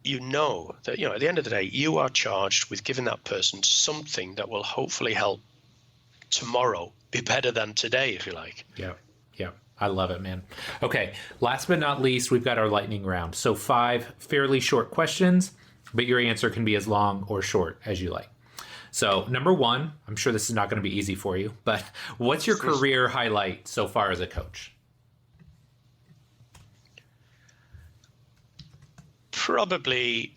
Speaker 1: you know that, you know, at the end of the day, you are charged with giving that person something that will hopefully help tomorrow be better than today, if you like.
Speaker 2: Yeah. Yeah. I love it, man. Okay. Last but not least, we've got our lightning round. So 5 fairly short questions, but your answer can be as long or short as you like. So number 1, I'm sure this is not going to be easy for you, but what's your career highlight so far as a coach?
Speaker 1: Probably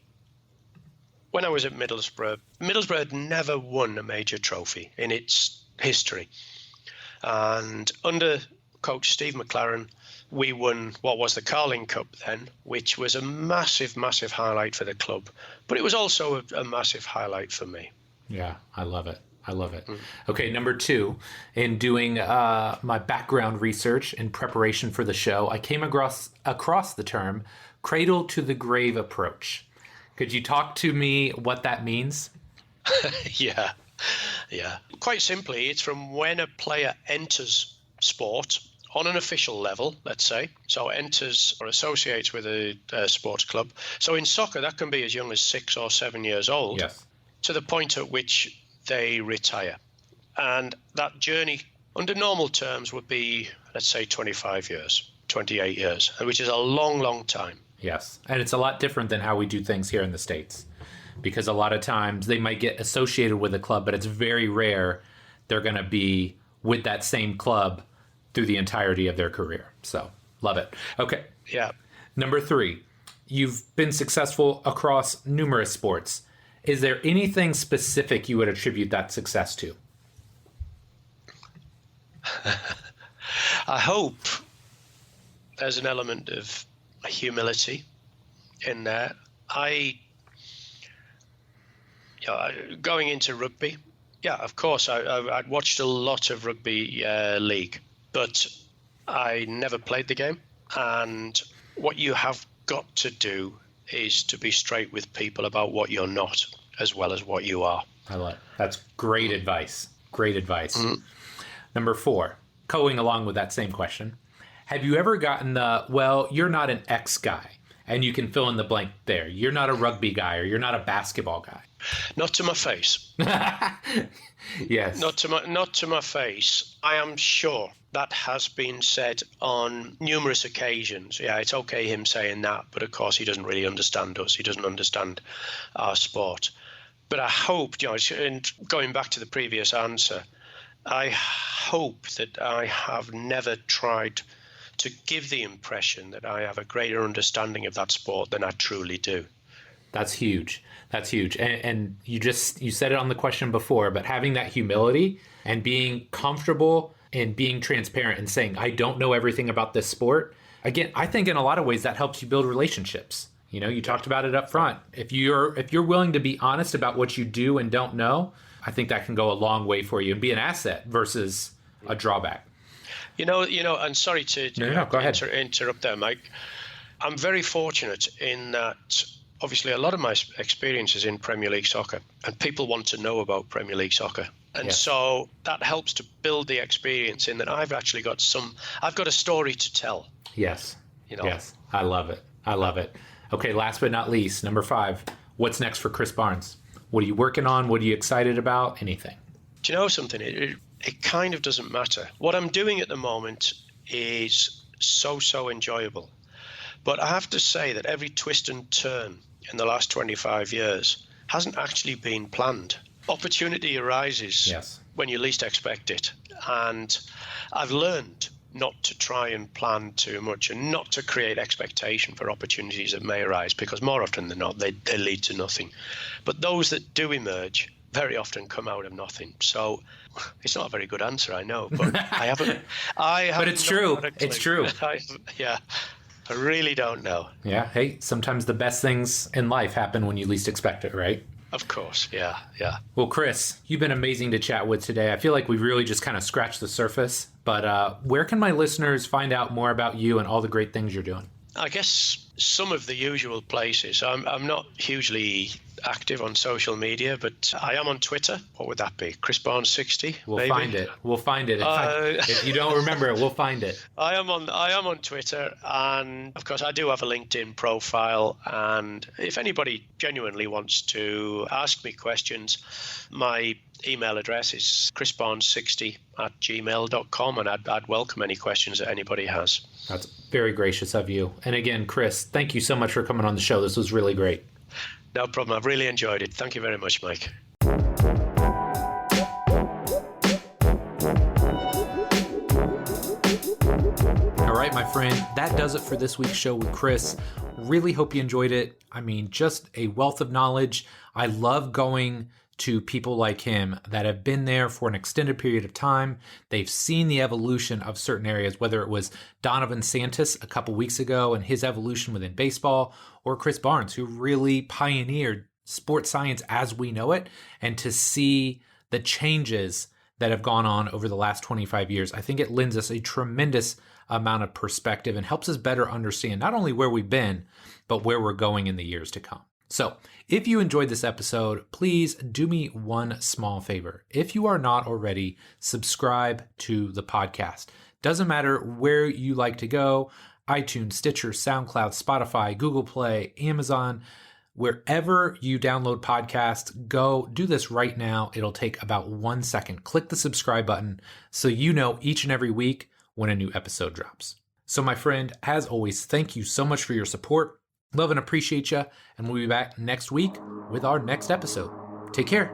Speaker 1: when I was at Middlesbrough. Middlesbrough had never won a major trophy in its history. And under coach Steve McLaren, we won what was the Carling Cup then, which was a massive, massive highlight for the club. But it was also a massive highlight for me.
Speaker 2: Yeah, I love it. I love it. Okay, number 2, in doing my background research in preparation for the show, I came across the term cradle to the grave approach. Could you talk to me what that means?
Speaker 1: Yeah. Quite simply, it's from when a player enters sport on an official level, let's say, so enters or associates with a sports club. So in soccer, that can be as young as 6 or 7 years old,
Speaker 2: yes, to
Speaker 1: the point at which they retire. And that journey, under normal terms, would be, let's say, 25 years, 28 years, which is a long, long time.
Speaker 2: Yes. And it's a lot different than how we do things here in the States, because a lot of times they might get associated with a club, but it's very rare they're going to be with that same club through the entirety of their career. So love it. Okay.
Speaker 1: Yeah.
Speaker 2: Number 3, you've been successful across numerous sports. Is there anything specific you would attribute that success to?
Speaker 1: I hope there's an element of humility in there. Going into rugby, of course, I'd watched a lot of rugby league, but I never played the game. And what you have got to do is to be straight with people about what you're not, as well as what you are.
Speaker 2: I love it. That's great advice. Great advice. Number 4, going along with that same question, have you ever gotten well, you're not an X guy, and you can fill in the blank there. You're not a rugby guy, or you're not a basketball guy.
Speaker 1: Not to my face.
Speaker 2: Yes.
Speaker 1: Not to my face. I am sure that has been said on numerous occasions. Yeah, it's okay him saying that, but of course he doesn't really understand us. He doesn't understand our sport. But I hope, and going back to the previous answer, I hope that I have never tried to give the impression that I have a greater understanding of that sport than I truly do.
Speaker 2: That's huge. That's huge. And you said it on the question before, but having that humility and being comfortable and being transparent and saying, I don't know everything about this sport. Again, I think in a lot of ways that helps you build relationships. You know, you talked about it up front. If you're willing to be honest about what you do and don't know, I think that can go a long way for you and be an asset versus a drawback.
Speaker 1: You know, and sorry to
Speaker 2: go ahead.
Speaker 1: interrupt there, Mike. I'm very fortunate in that obviously a lot of my experience is in Premier League soccer, and people want to know about Premier League soccer. And so that helps to build the experience in that I've got a story to tell.
Speaker 2: Yes. Yes. I love it. I love it. Okay. Last but not least, number 5, what's next for Chris Barnes? What are you working on? What are you excited about? Anything?
Speaker 1: Do you know something? It kind of doesn't matter. What I'm doing at the moment is so enjoyable. But I have to say that every twist and turn in the last 25 years hasn't actually been planned. Opportunity arises when you least expect it. And I've learned not to try and plan too much and not to create expectation for opportunities that may arise, because more often than not, they lead to nothing. But those that do emerge very often come out of nothing. So it's not a very good answer, I know, but I haven't.
Speaker 2: But it's true. It's true.
Speaker 1: I really don't know.
Speaker 2: Yeah. Hey, sometimes the best things in life happen when you least expect it, right?
Speaker 1: Of course. Yeah.
Speaker 2: Well, Chris, you've been amazing to chat with today. I feel like we've really just kind of scratched the surface. But where can my listeners find out more about you and all the great things you're doing?
Speaker 1: I guess some of the usual places. I'm not hugely active on social media, but I am on Twitter. What would that be? Chris Barnes 60?
Speaker 2: We'll
Speaker 1: maybe?
Speaker 2: find it. We'll find it. If you don't remember it, we'll find it.
Speaker 1: I am on Twitter, and of course I do have a LinkedIn profile. And if anybody genuinely wants to ask me questions, my email address is chrisbarnes60@gmail.com, and I'd welcome any questions that anybody has.
Speaker 2: That's very gracious of you. And again, Chris, thank you so much for coming on the show. This was really great.
Speaker 1: No problem. I've really enjoyed it. Thank you very much, Mike.
Speaker 2: All right, my friend, that does it for this week's show with Chris. Really hope you enjoyed it. I mean, just a wealth of knowledge. I love going to people like him that have been there for an extended period of time. They've seen the evolution of certain areas, whether it was Donovan Santos a couple weeks ago and his evolution within baseball, or Chris Barnes, who really pioneered sports science as we know it, and to see the changes that have gone on over the last 25 years. I think it lends us a tremendous amount of perspective and helps us better understand not only where we've been, but where we're going in the years to come. So if you enjoyed this episode, please do me one small favor. If you are not already, subscribe to the podcast. Doesn't matter where you like to go, iTunes, Stitcher, SoundCloud, Spotify, Google Play, Amazon, wherever you download podcasts, go do this right now. It'll take about 1 second. Click the subscribe button so you know each and every week when a new episode drops. So my friend, as always, thank you so much for your support. Love and appreciate you, and we'll be back next week with our next episode. Take care.